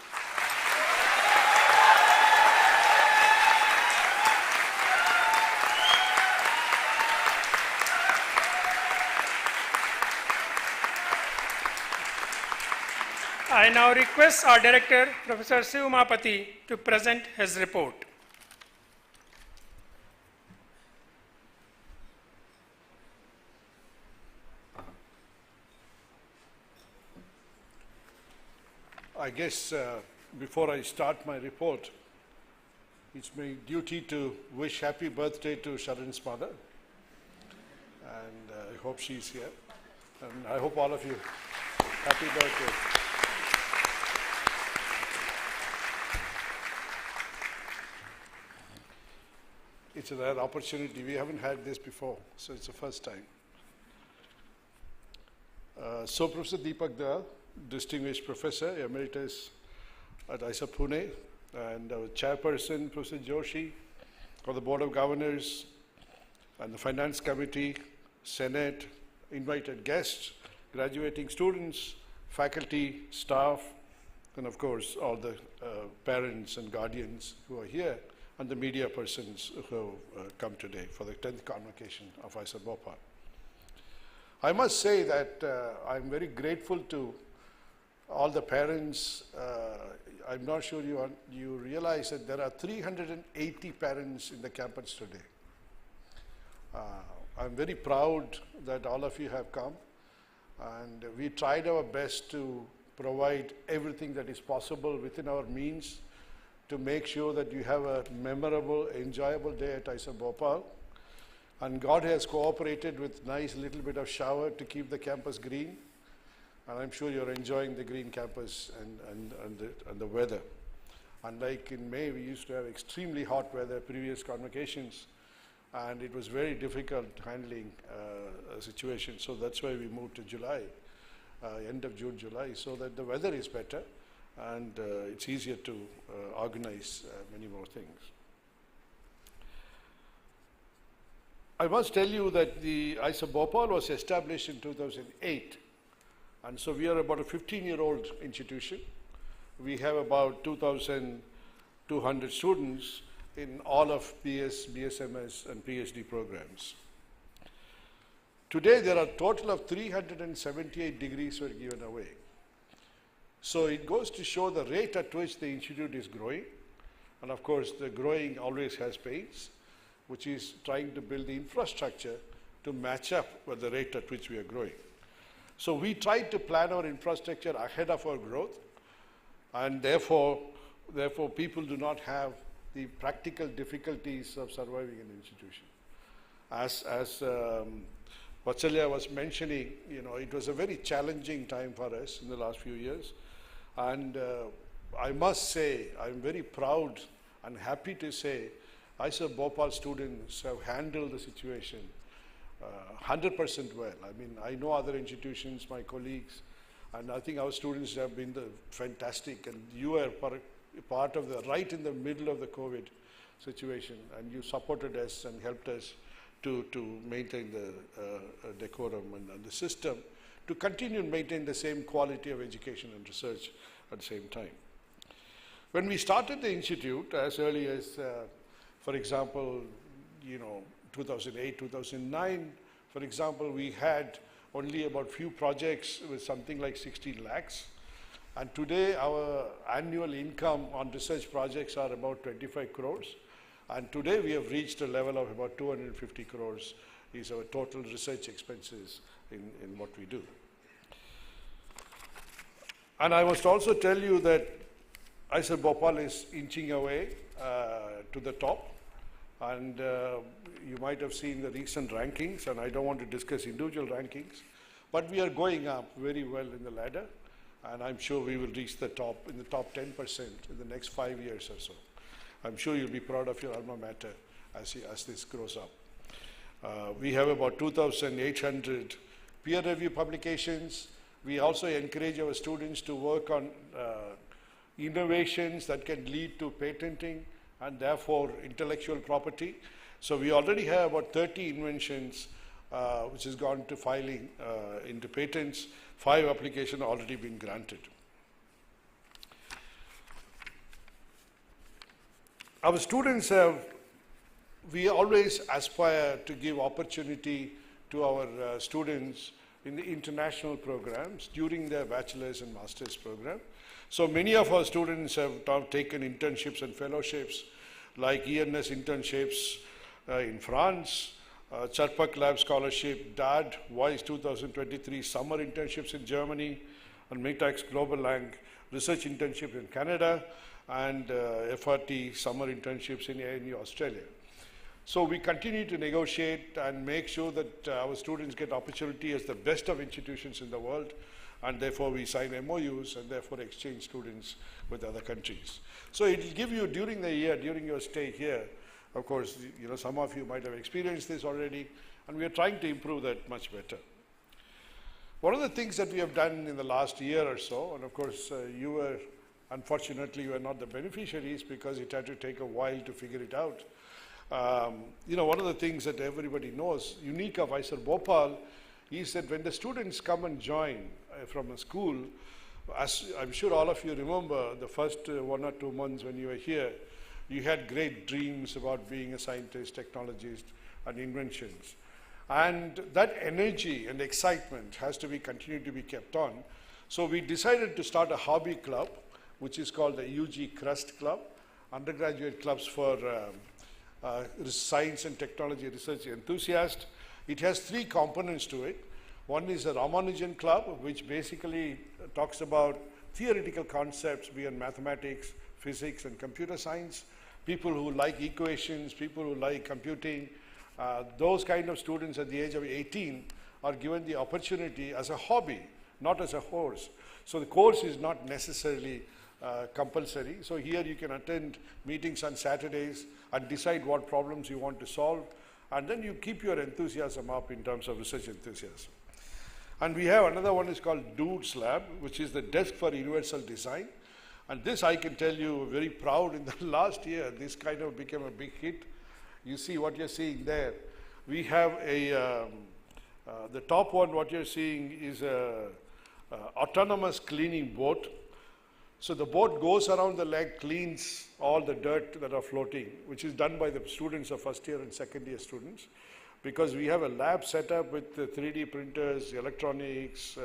I now request our director, Professor Shiv Umapati, to present his report. I guess before I start my report, it's my duty to wish happy birthday to Sharan's mother. And I hope she's here. And I hope all of you, happy birthday. It's a rare opportunity. We haven't had this before, so it's the first time. So Professor Deepak Dayal, Distinguished Professor Emeritus at IISER Pune, and our Chairperson, Professor Joshi, of the Board of Governors, and the Finance Committee, Senate, invited guests, graduating students, faculty, staff, and of course all the parents and guardians who are here, and the media persons who come today for the 10th Convocation of IISER Bhopal. I must say that I'm very grateful to all the parents, I'm not sure you realize that there are 380 parents in the campus today. I'm very proud that all of you have come, and we tried our best to provide everything that is possible within our means to make sure that you have a memorable, enjoyable day at IISER Bhopal. And God has cooperated with nice little bit of shower to keep the campus green. And I'm sure you're enjoying the green campus and the weather. Unlike in May, we used to have extremely hot weather, previous convocations, and it was very difficult handling a situation. So that's why we moved to July, end of June, July, so that the weather is better and it's easier to organize many more things. I must tell you that the IISER Bhopal was established in 2008. And so we are about a 15-year-old institution. We have about 2,200 students in all of BS, BSMS, and PhD programs. Today, there are a total of 378 degrees were given away. So it goes to show the rate at which the institute is growing. And of course, the growing always has pains, which is trying to build the infrastructure to match up with the rate at which we are growing. So we tried to plan our infrastructure ahead of our growth, and therefore people do not have the practical difficulties of surviving an institution. As Vatsalya was mentioning, it was a very challenging time for us in the last few years, and I must say I'm very proud and happy to say IISER Bhopal students have handled the situation 100% well. I mean, I know other institutions, my colleagues, and I think our students have been fantastic, and you are part of right in the middle of the COVID situation, and you supported us and helped us to maintain the decorum and the system, to continue to maintain the same quality of education and research at the same time. When we started the institute, as early as, for example, 2008, 2009, for example, we had only about few projects with something like 16 lakhs. And today, our annual income on research projects are about 25 crores. And today, we have reached a level of about 250 crores is our total research expenses in what we do. And I must also tell you that IISER Bhopal is inching away to the top. And you might have seen the recent rankings, and I don't want to discuss individual rankings, but we are going up very well in the ladder, and I'm sure we will reach the top, in the top 10% in the next 5 years or so. I'm sure you'll be proud of your alma mater as this grows up. We have about 2,800 peer review publications. We also encourage our students to work on innovations that can lead to patenting and therefore intellectual property. So we already have about 30 inventions which has gone to filing into patents. 5 applications already been granted. Our students we always aspire to give opportunity to our students in the international programs during their bachelor's and master's program. So many of our students have taken internships and fellowships like ENS internships in France, Charpak Lab Scholarship, DAD, WISE 2023 summer internships in Germany, and MITAX Global Lang research internship in Canada, and FRT summer internships in ANU Australia. So we continue to negotiate and make sure that our students get opportunity as the best of institutions in the world, and therefore we sign MOUs and therefore exchange students with other countries. So it will give you during the year, during your stay here, of course, some of you might have experienced this already, and we are trying to improve that much better. One of the things that we have done in the last year or so, and of course unfortunately you were not the beneficiaries because it had to take a while to figure it out. One of the things that everybody knows, unique of IISER Bhopal, is that when the students come and join from a school, as I'm sure all of you remember, the first 1 or 2 months when you were here, you had great dreams about being a scientist, technologist, and inventions. And that energy and excitement has to be continued to be kept on. So we decided to start a hobby club which is called the UG Crust Club, undergraduate clubs for science and technology research enthusiasts. It has three components to it. One is a Ramanujan Club, which basically talks about theoretical concepts beyond mathematics, physics, and computer science. People who like equations, people who like computing, those kind of students at the age of 18 are given the opportunity as a hobby, not as a course. So the course is not necessarily compulsory. So here you can attend meetings on Saturdays and decide what problems you want to solve, and then you keep your enthusiasm up in terms of research enthusiasm. And we have another one is called Dudes Lab, which is the Desk for Universal Design. And this I can tell you, very proud, in the last year, this kind of became a big hit. You see what you're seeing there. We have a, the top one, what you're seeing is a autonomous cleaning boat. So the boat goes around the lake, cleans all the dirt that are floating, which is done by the students of first year and second year students. Because we have a lab set up with 3D printers, electronics,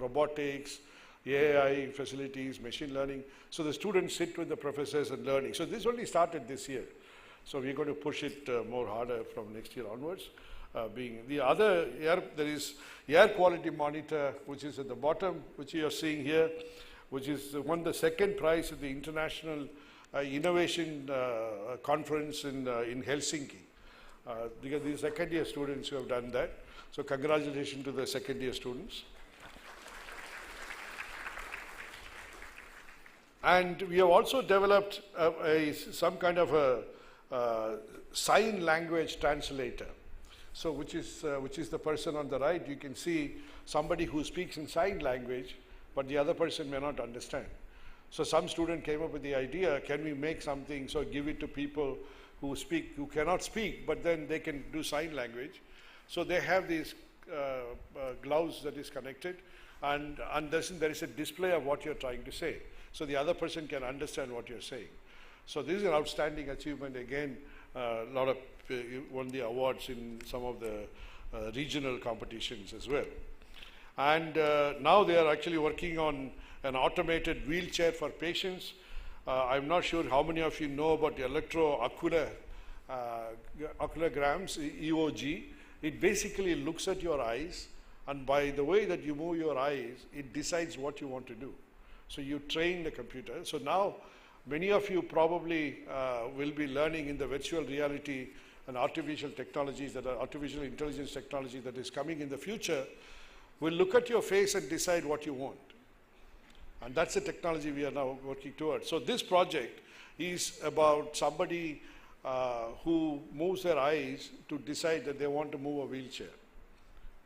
robotics, AI facilities, machine learning. So the students sit with the professors and learning. So this only started this year. So we're going to push it more harder from next year onwards. Being the other air, there is air quality monitor, which is at the bottom, which you are seeing here, which is won the second prize at the International Innovation Conference in Helsinki. Because these second year students who have done that. So congratulations to the second year students. And we have also developed some kind of a sign language translator. So which is the person on the right. You can see somebody who speaks in sign language, but the other person may not understand. So some student came up with the idea, can we make something, so give it to people who cannot speak, but then they can do sign language. So they have these gloves that is connected, and there is a display of what you're trying to say. So the other person can understand what you're saying. So this is an outstanding achievement. Again, a lot of won the awards in some of the regional competitions as well. And now they are actually working on an automated wheelchair for patients. I'm not sure how many of you know about electrooculograms, EOG. It basically looks at your eyes, and by the way that you move your eyes, it decides what you want to do. So you train the computer. So now many of you probably will be learning in the virtual reality and artificial technologies, that are artificial intelligence technology that is coming in the future, will look at your face and decide what you want. And that's the technology we are now working towards. So this project is about somebody who moves their eyes to decide that they want to move a wheelchair,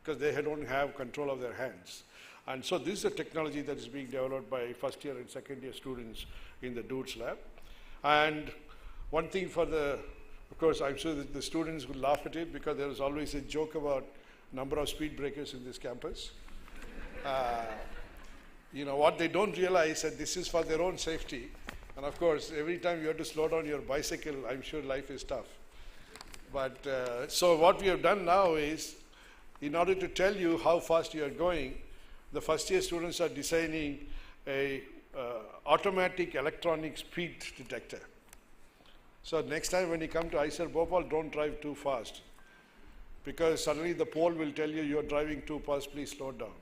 because they don't have control of their hands. And so this is a technology that is being developed by first year and second year students in the Dudes Lab. And one thing for of course, I'm sure that the students will laugh at it, because there is always a joke about number of speed breakers in this campus. You know, what they don't realize that this is for their own safety. And of course, every time you have to slow down your bicycle, I'm sure life is tough. But so what we have done now is, in order to tell you how fast you are going, the first year students are designing a automatic electronic speed detector. So next time when you come to IISER Bhopal, don't drive too fast, because suddenly the pole will tell you you're driving too fast, please slow down.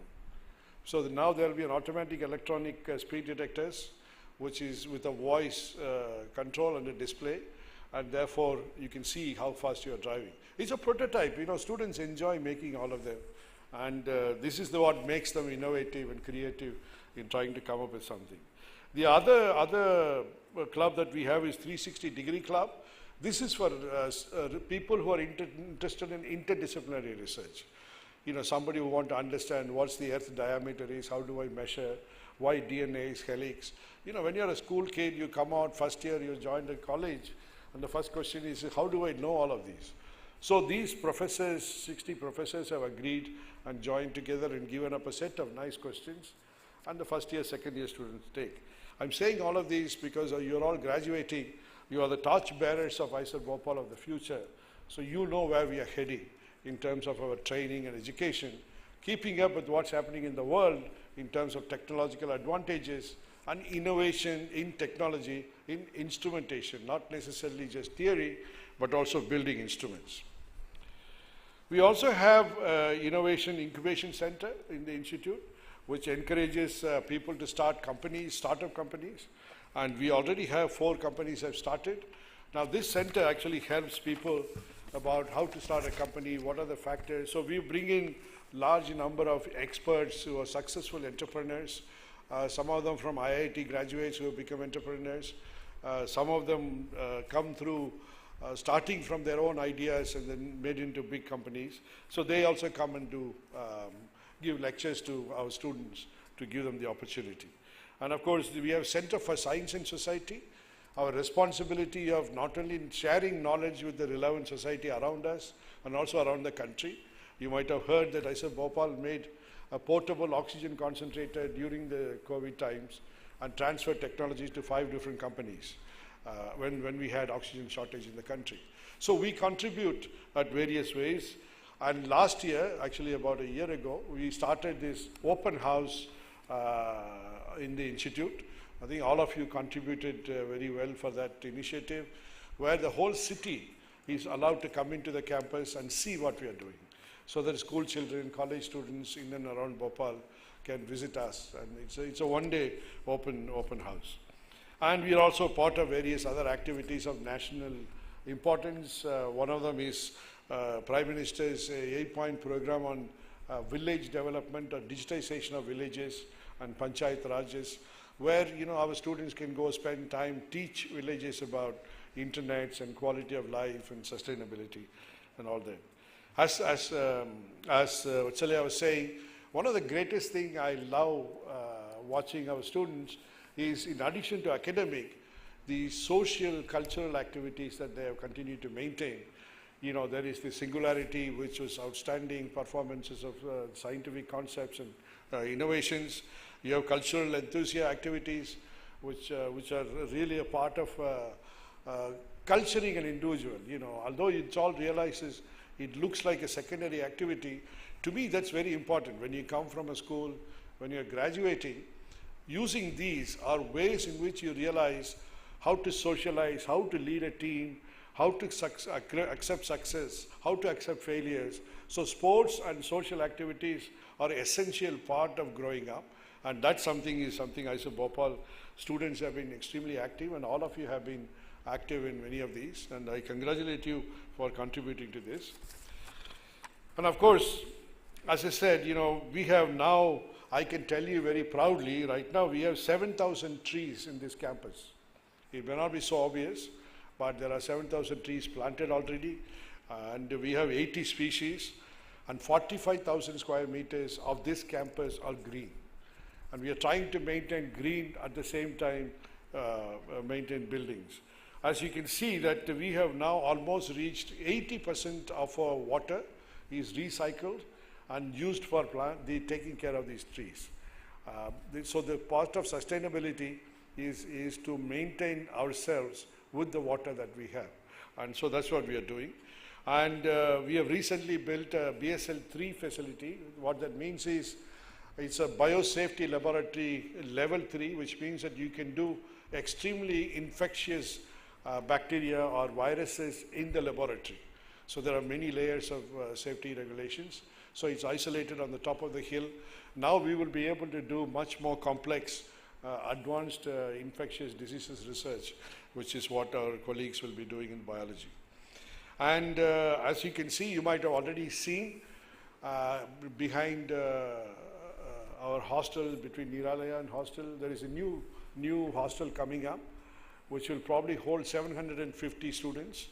So now there will be an automatic electronic speed detectors, which is with a voice control and a display, and therefore you can see how fast you are driving. It's a prototype. You know, students enjoy making all of them, and this is what makes them innovative and creative in trying to come up with something. The other club that we have is 360-degree club. This is for people who are interested in interdisciplinary research. You know, somebody who want to understand what's the Earth diameter is, how do I measure, why DNA is helix. You know, when you're a school kid, you come out first year, you join the college, and the first question is, how do I know all of these? So these professors, 60 professors, have agreed and joined together and given up a set of nice questions, and the first year, second year students take. I'm saying all of these because you're all graduating. You are the torch bearers of IISER Bhopal of the future. So you know where we are heading in terms of our training and education, keeping up with what's happening in the world in terms of technological advantages, and innovation in technology, in instrumentation, not necessarily just theory, but also building instruments. We also have Innovation Incubation Center in the Institute, which encourages people to start companies, startup companies. And we already have 4 companies have started. Now this center actually helps people about how to start a company, what are the factors. So we bring in large number of experts who are successful entrepreneurs. Some of them from IIT graduates who have become entrepreneurs. Some of them come through starting from their own ideas and then made into big companies. So they also come and do give lectures to our students to give them the opportunity. And of course, we have Center for Science and Society. Our responsibility of not only sharing knowledge with the relevant society around us and also around the country. You might have heard that IISER Bhopal made a portable oxygen concentrator during the COVID times and transferred technologies to 5 different companies when we had oxygen shortage in the country. So we contribute at various ways. And last year, actually about a year ago, we started this open house in the Institute. I think all of you contributed very well for that initiative, where the whole city is allowed to come into the campus and see what we are doing. So that school children, college students in and around Bhopal can visit us. And it's a one-day open house. And we are also part of various other activities of national importance. One of them is Prime Minister's 8-point program on village development or digitization of villages and Panchayat Rajes, where our students can go spend time, teach villages about internets and quality of life and sustainability and all that. As Vatsalya was saying, one of the greatest things I love watching our students is, in addition to academic, the social, cultural activities that they have continued to maintain. There is the singularity, which was outstanding performances of scientific concepts and innovations. You have cultural enthusiasm activities, which are really a part of culturing an individual. Although it's all realizes it looks like a secondary activity, to me that's very important. When you come from a school, when you're graduating, using these are ways in which you realize how to socialize, how to lead a team, how to accept success, how to accept failures. So sports and social activities are an essential part of growing up, and that's something IISER Bhopal students have been extremely active, and all of you have been active in many of these, and I congratulate you for contributing to this. And of course, as I said, we have now, I can tell you very proudly, right now we have 7,000 trees in this campus. It may not be so obvious, but there are 7,000 trees planted already, and we have 80 species, and 45,000 square meters of this campus are green. And we are trying to maintain green at the same time maintain buildings. As you can see that we have now almost reached 80% of our water is recycled and used for taking care of these trees. So the part of sustainability is to maintain ourselves with the water that we have. And so that's what we are doing. And we have recently built a BSL-3 facility. What that means is it's a biosafety laboratory level 3, which means that you can do extremely infectious bacteria or viruses in the laboratory. So there are many layers of safety regulations. So it's isolated on the top of the hill. Now we will be able to do much more complex, advanced infectious diseases research, which is what our colleagues will be doing in biology. And as you can see, you might have already seen behind our hostel, between Niralaya and hostel, there is a new hostel coming up, which will probably hold 750 students.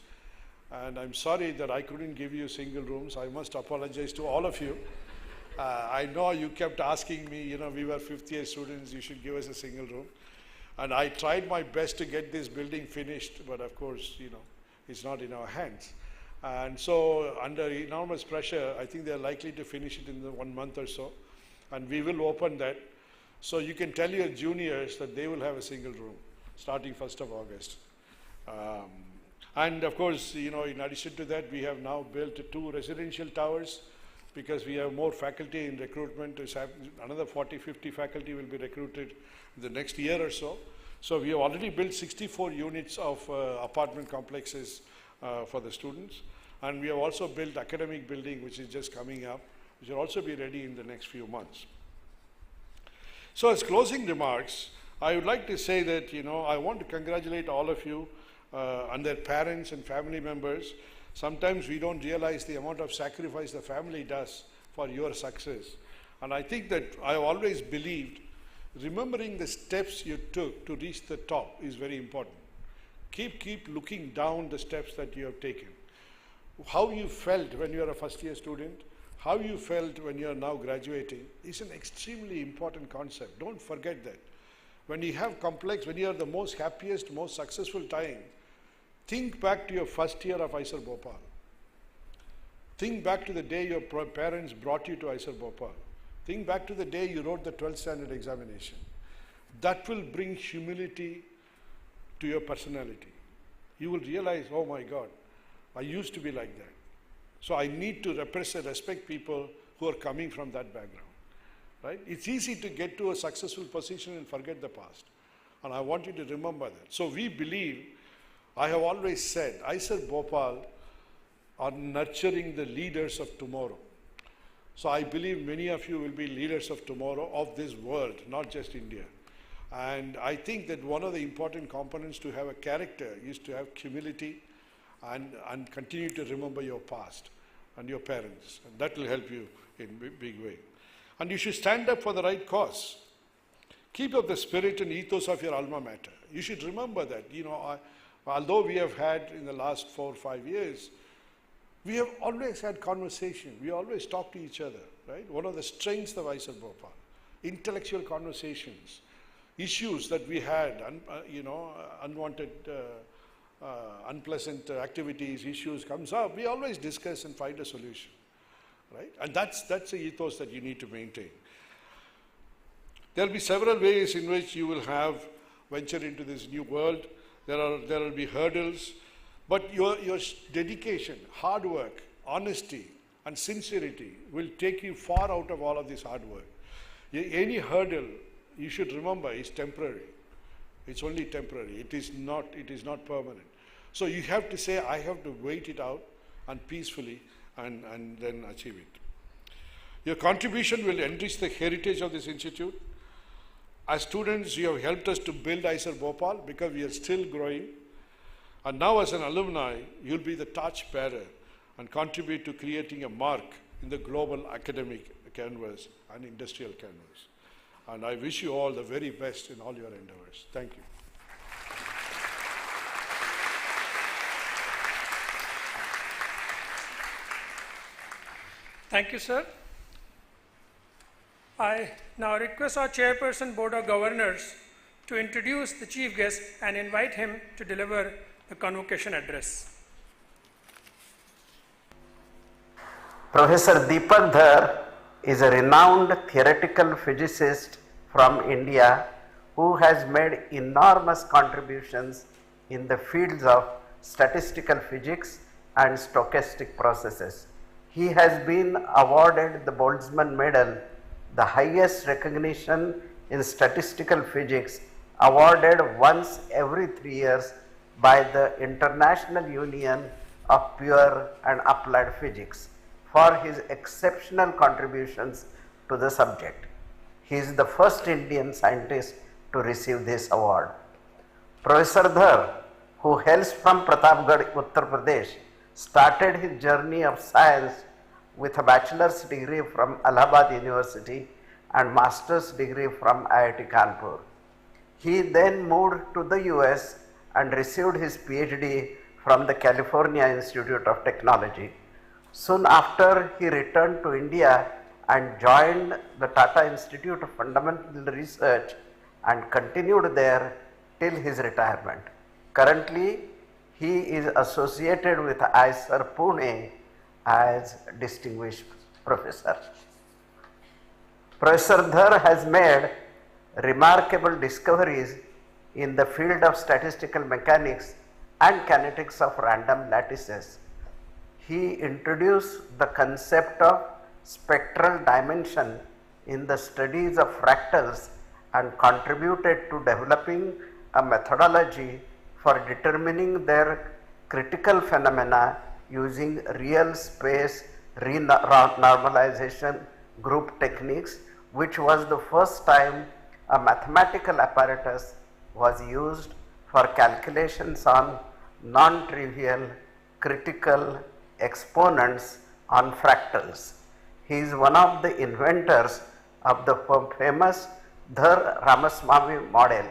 And I'm sorry that I couldn't give you single rooms. I must apologize to all of you. I know you kept asking me, we were 5th year students, you should give us a single room. And I tried my best to get this building finished, but of course, it's not in our hands. And so under enormous pressure, I think they're likely to finish it in 1 month or so. And we will open that. So you can tell your juniors that they will have a single room starting 1st of August. And of course, in addition to that, we have now built 2 residential towers because we have more faculty in recruitment. Another 40, 50 faculty will be recruited in the next year or so. So we have already built 64 units of apartment complexes for the students. And we have also built academic building, which is just coming up, which will also be ready in the next few months. So as closing remarks, I would like to say that, I want to congratulate all of you and their parents and family members. Sometimes we don't realize the amount of sacrifice the family does for your success. And I think that I have always believed remembering the steps you took to reach the top is very important. Keep looking down the steps that you have taken. How you felt when you were a first-year student, how you felt when you are now graduating is an extremely important concept. Don't forget that. When you have complex, when you are the most happiest, most successful time, think back to your first year of IISER Bhopal. Think back to the day your parents brought you to IISER Bhopal. Think back to the day you wrote the 12th standard examination. That will bring humility to your personality. You will realize, oh my God, I used to be like that. So I need to respect people who are coming from that background. Right? It's easy to get to a successful position and forget the past. And I want you to remember that. So we believe, I have always said, IISER Bhopal are nurturing the leaders of tomorrow. So I believe many of you will be leaders of tomorrow of this world, not just India. And I think that one of the important components to have a character is to have humility and continue to remember your past and your parents. And that will help you in a big way. And you should stand up for the right cause. Keep up the spirit and ethos of your alma mater. You should remember that. Although we have had in the last 4 or 5 years, we have always had conversation. We always talk to each other, right? One of the strengths of IISER Bhopal, intellectual conversations, issues that we had, unwanted, unpleasant activities, issues comes up, we always discuss and find a solution, right? And that's the ethos that you need to maintain. There will be several ways in which you will have venture into this new world. There will be hurdles, but your dedication, hard work, honesty, and sincerity will take you far out of all of this hard work. Any hurdle, you should remember, is temporary. It's only temporary. It is not permanent. So you have to say, I have to wait it out and peacefully and then achieve it. Your contribution will enrich the heritage of this institute. As students, you have helped us to build IISER Bhopal because we are still growing. And now as an alumni, you'll be the torch bearer and contribute to creating a mark in the global academic canvas and industrial canvas. And I wish you all the very best in all your endeavors. Thank you. Thank you, sir. I now request our Chairperson Board of Governors to introduce the Chief Guest and invite him to deliver the Convocation address. Professor Deepak Dhar is a renowned theoretical physicist from India who has made enormous contributions in the fields of statistical physics and stochastic processes. He has been awarded the Boltzmann Medal, the highest recognition in statistical physics, awarded once every 3 years by the International Union of Pure and Applied Physics for his exceptional contributions to the subject. He is the first Indian scientist to receive this award. Professor Dhar, who hails from Pratapgarh, Uttar Pradesh, started his journey of science with a bachelor's degree from Allahabad University and master's degree from IIT Kanpur. He then moved to the US and received his PhD from the California Institute of Technology. Soon after, he returned to India and joined the Tata Institute of Fundamental Research and continued there till his retirement. Currently, he is associated with IISER Pune as distinguished professor. Professor Dhar has made remarkable discoveries in the field of statistical mechanics and kinetics of random lattices. He introduced the concept of spectral dimension in the studies of fractals and contributed to developing a methodology for determining their critical phenomena using real space renormalization group techniques, which was the first time a mathematical apparatus was used for calculations on non-trivial critical exponents on fractals. He is one of the inventors of the famous Dhar Ramaswamy model.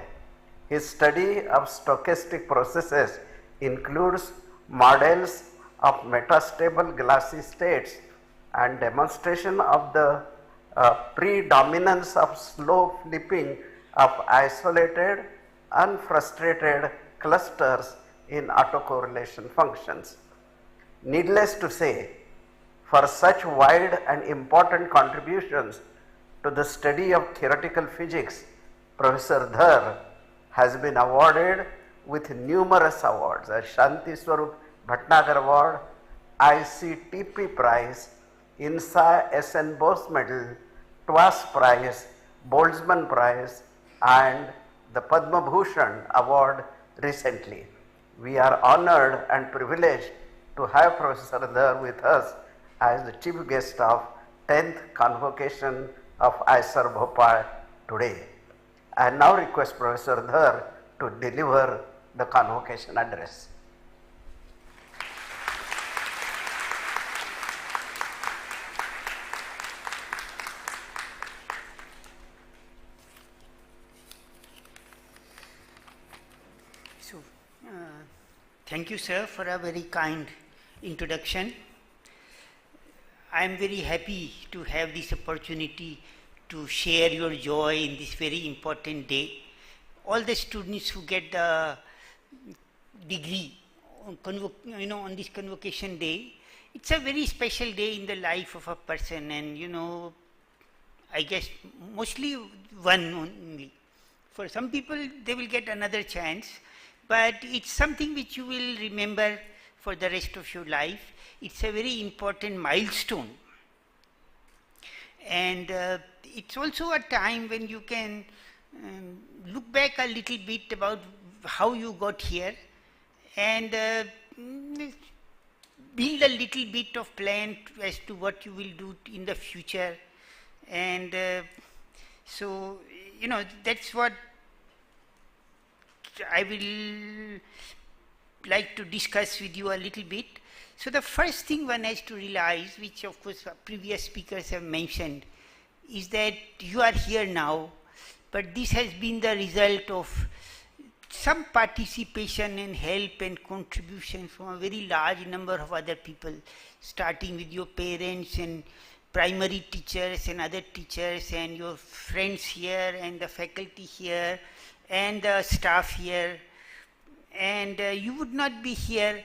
His study of stochastic processes includes models of metastable glassy states and demonstration of the predominance of slow flipping of isolated unfrustrated clusters in autocorrelation functions. Needless to say, for such wide and important contributions to the study of theoretical physics, Professor Dhar has been awarded with numerous awards, as Shanti Swarup Bhatnagar Award, ICTP Prize, INSA SN Bose Medal, TWAS Prize, Boltzmann Prize, and the Padma Bhushan Award recently. We are honored and privileged to have Professor Dhar with us as the chief guest of 10th Convocation of IISER Bhopal today. I now request Professor Dhar to deliver the convocation address. So, thank you, sir, for a very kind introduction. I am very happy to have this opportunity to share your joy in this very important day. All the students who get the degree on this convocation day, it's a very special day in the life of a person, and I guess mostly one only. For some people, they will get another chance, but it's something which you will remember for the rest of your life. It's a very important milestone. And it's also a time when you can look back a little bit about how you got here and build a little bit of plan as to what you will do in the future. And so, that's what I will like to discuss with you a little bit. So the first thing one has to realize, which of course previous speakers have mentioned, is that you are here now, but this has been the result of some participation and help and contribution from a very large number of other people, starting with your parents and primary teachers and other teachers and your friends here and the faculty here and the staff here. And you would not be here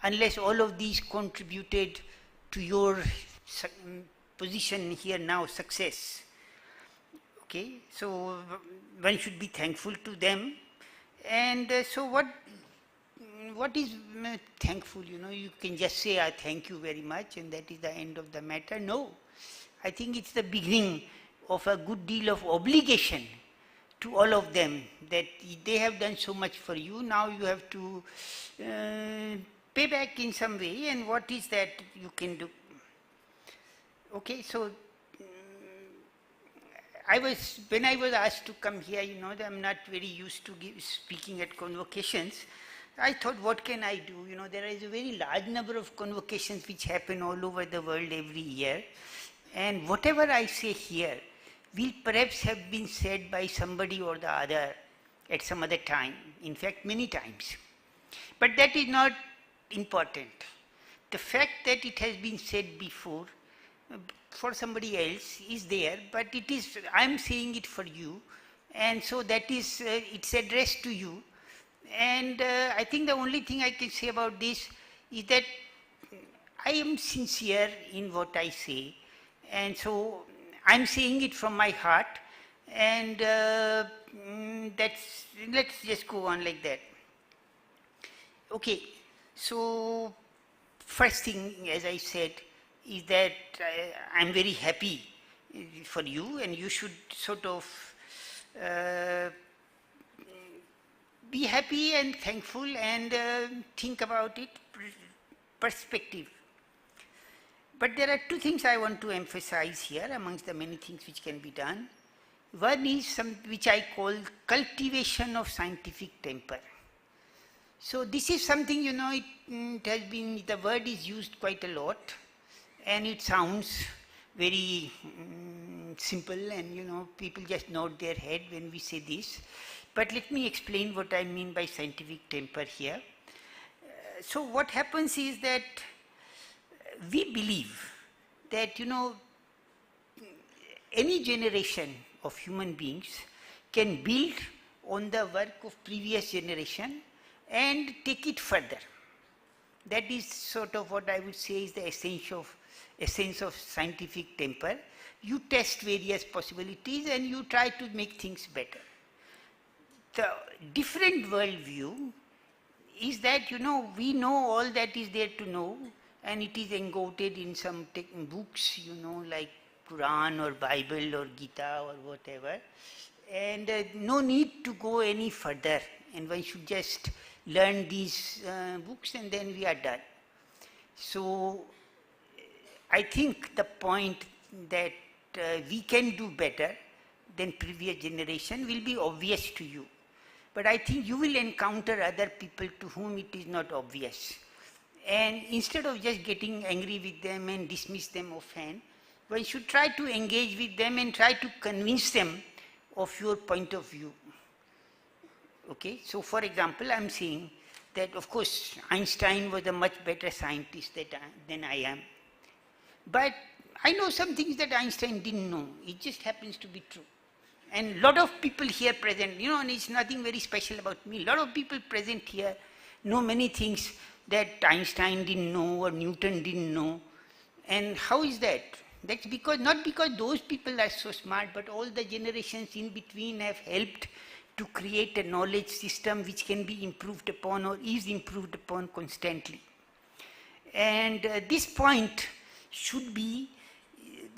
unless all of these contributed to your position here now, success. Okay, so one should be thankful to them. And so what is thankful? You can just say, I thank you very much, and that is the end of the matter. No, I think it's the beginning of a good deal of obligation to all of them, that they have done so much for you. Now you have to pay back in some way, and what is that you can do? Okay, so when I was asked to come here, I'm not very used to speaking at convocations. I thought, what can I do? There is a very large number of convocations which happen all over the world every year, and whatever I say here will perhaps have been said by somebody or the other at some other time, in fact many times. But that is not important. The fact that it has been said before for somebody else is there, but I'm saying it for you, and so that is, it's addressed to you. And I think the only thing I can say about this is that I am sincere in what I say, and so I'm saying it from my heart, and let's just go on like that. Okay, so first thing, as I said, is that I'm very happy for you, and you should sort of be happy and thankful and think about it, perspective. But there are two things I want to emphasize here amongst the many things which can be done. One is which I call cultivation of scientific temper. So this is something, you know, it has been, the word is used quite a lot, and it sounds very simple, and you know, people just nod their head when we say this. But let me explain what I mean by scientific temper here. So what happens is that we believe that, you know, any generation of human beings can build on the work of previous generation and take it further. That is sort of what I would say is the essence of scientific temper. You test various possibilities and you try to make things better. The different worldview is that, you know, we know all that is there to know, and it is encoded in some books, you know, like Quran or Bible or Gita or whatever, and no need to go any further, and one should just learn these books and then we are done. So I think the point that we can do better than previous generation will be obvious to you. But I think you will encounter other people to whom it is not obvious. And instead of just getting angry with them and dismiss them offhand, one should try to engage with them and try to convince them of your point of view. Okay, so for example, I am saying that of course Einstein was a much better scientist than I am. But I know some things that Einstein didn't know. It just happens to be true. And a lot of people here present, you know, and it's nothing very special about me. A lot of people present here know many things that Einstein didn't know or Newton didn't know. And how is that? That's because, not because those people are so smart, but all the generations in between have helped to create a knowledge system which can be improved upon or is improved upon constantly. And this point should be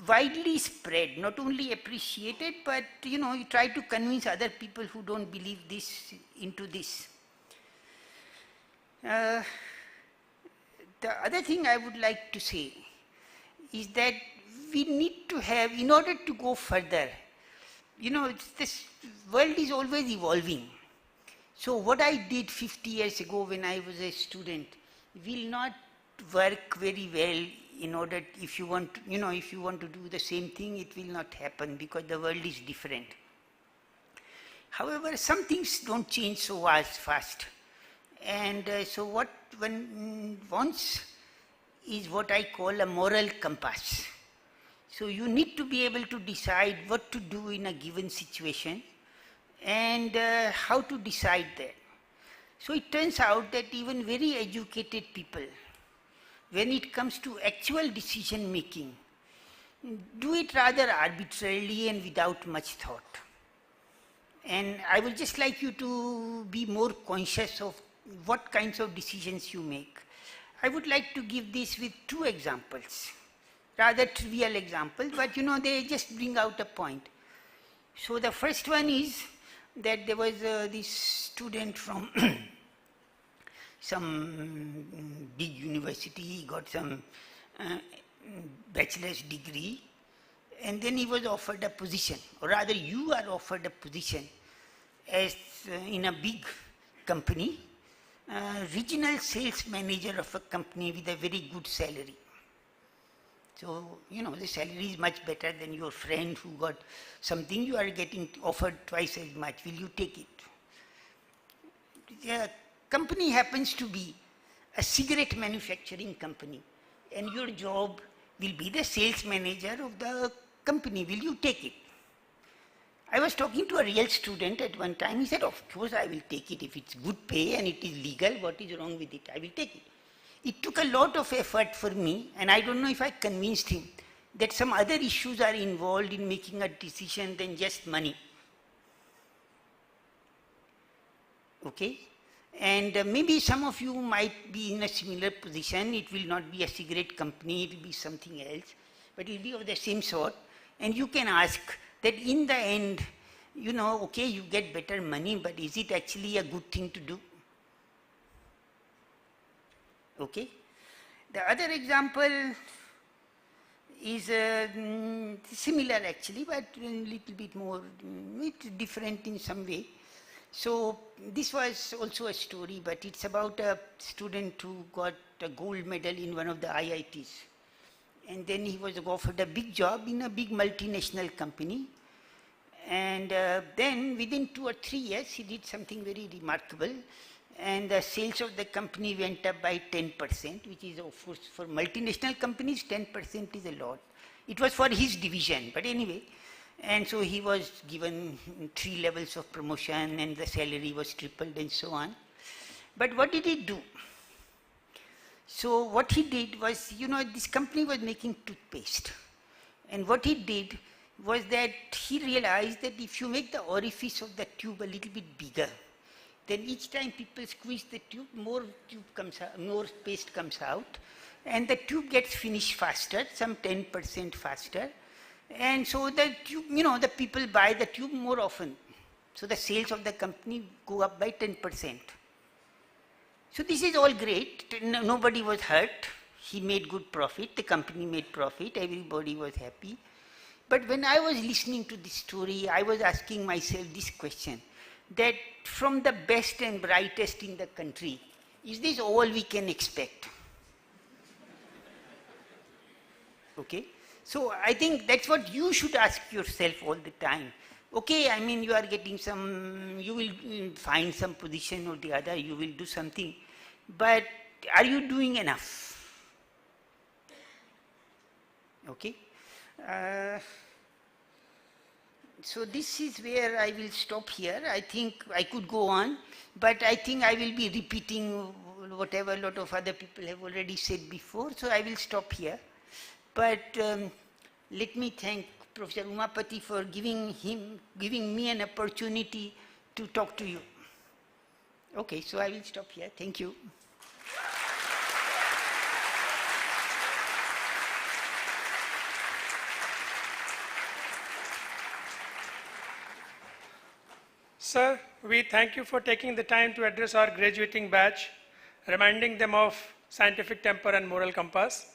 widely spread, not only appreciated, but you know, you try to convince other people who don't believe this into this. The other thing I would like to say is that we need to have, in order to go further, you know, this world is always evolving. So what I did 50 years ago when I was a student will not work very well. In order, if you want to, you know, if you want to do the same thing, it will not happen because the world is different. However, some things don't change so as fast. And so what one wants is what I call a moral compass. So you need to be able to decide what to do in a given situation and how to decide that. So it turns out that even very educated people, when it comes to actual decision making, do it rather arbitrarily and without much thought. And I would just like you to be more conscious of what kinds of decisions you make. I would like to give this with two examples, rather trivial examples, but you know, they just bring out a point. So the first one is that there was this student from some big university, he got some bachelor's degree, and then he was offered a position, or rather you are offered a position as in a big company, regional sales manager of a company with a very good salary. So, you know, the salary is much better than your friend who got something. You are getting offered twice as much. Will you take it? The company happens to be a cigarette manufacturing company, and your job will be the sales manager of the company. Will you take it? I was talking to a real student at one time. He said, of course I will take it. If it's good pay and it is legal, what is wrong with it? I will take it. It took a lot of effort for me, and I don't know if I convinced him that some other issues are involved in making a decision than just money. Okay? And maybe some of you might be in a similar position. It will not be a cigarette company, it will be something else, but it will be of the same sort. And you can ask that in the end, you know, okay, you get better money, but is it actually a good thing to do? Okay. The other example is similar actually, but a little bit more, it's different in some way. So this was also a story, but it's about a student who got a gold medal in one of the IITs. And then he was offered a big job in a big multinational company. And then within 2 or 3 years, he did something very remarkable. And the sales of the company went up by 10%, which is, of course, for multinational companies, 10% is a lot. It was for his division, but anyway. And so he was given 3 levels of promotion, and the salary was tripled and so on. But what did he do? So what he did was, you know, this company was making toothpaste. And what he did was that he realized that if you make the orifice of the tube a little bit bigger, then each time people squeeze the tube, more paste comes out, and the tube gets finished faster, some 10% faster. And so the tube, you know, the people buy the tube more often. So the sales of the company go up by 10%. So this is all great. Nobody was hurt. He made good profit. The company made profit. Everybody was happy. But when I was listening to this story, I was asking myself this question, that from the best and brightest in the country, is this all we can expect? Okay? So I think that's what you should ask yourself all the time. Okay, I mean, you are getting some, you will find some position or the other, you will do something, but are you doing enough? Okay? So this is where I will stop here. I think I could go on, but I think I will be repeating whatever a lot of other people have already said before, so I will stop here. But let me thank Professor Umapati for giving me an opportunity to talk to you. Okay, so I will stop here. Thank you. Sir, we thank you for taking the time to address our graduating batch, reminding them of scientific temper and moral compass.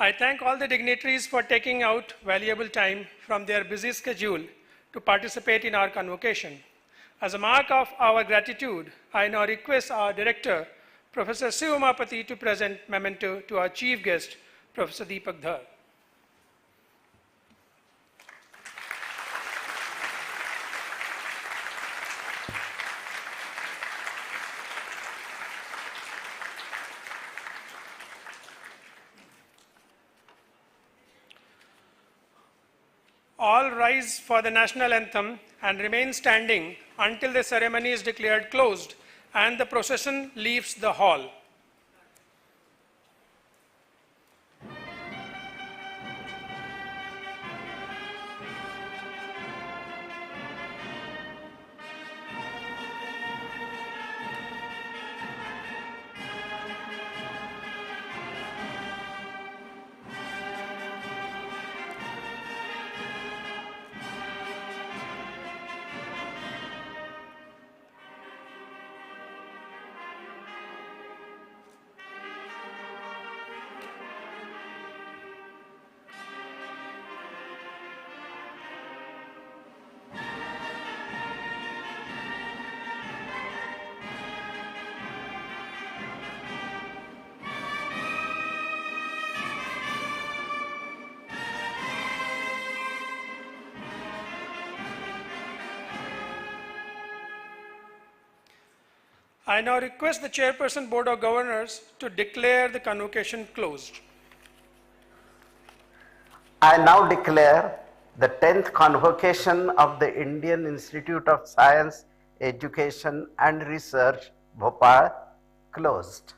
I thank all the dignitaries for taking out valuable time from their busy schedule to participate in our convocation. As a mark of our gratitude, I now request our director, Professor C. Umapati, to present memento to our chief guest, Professor Deepak Dhar. All rise for the national anthem and remain standing until the ceremony is declared closed and the procession leaves the hall. I now request the Chairperson Board of Governors to declare the convocation closed. I now declare the 10th convocation of the Indian Institute of Science, Education and Research, Bhopal, closed.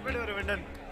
Everybody were redundant.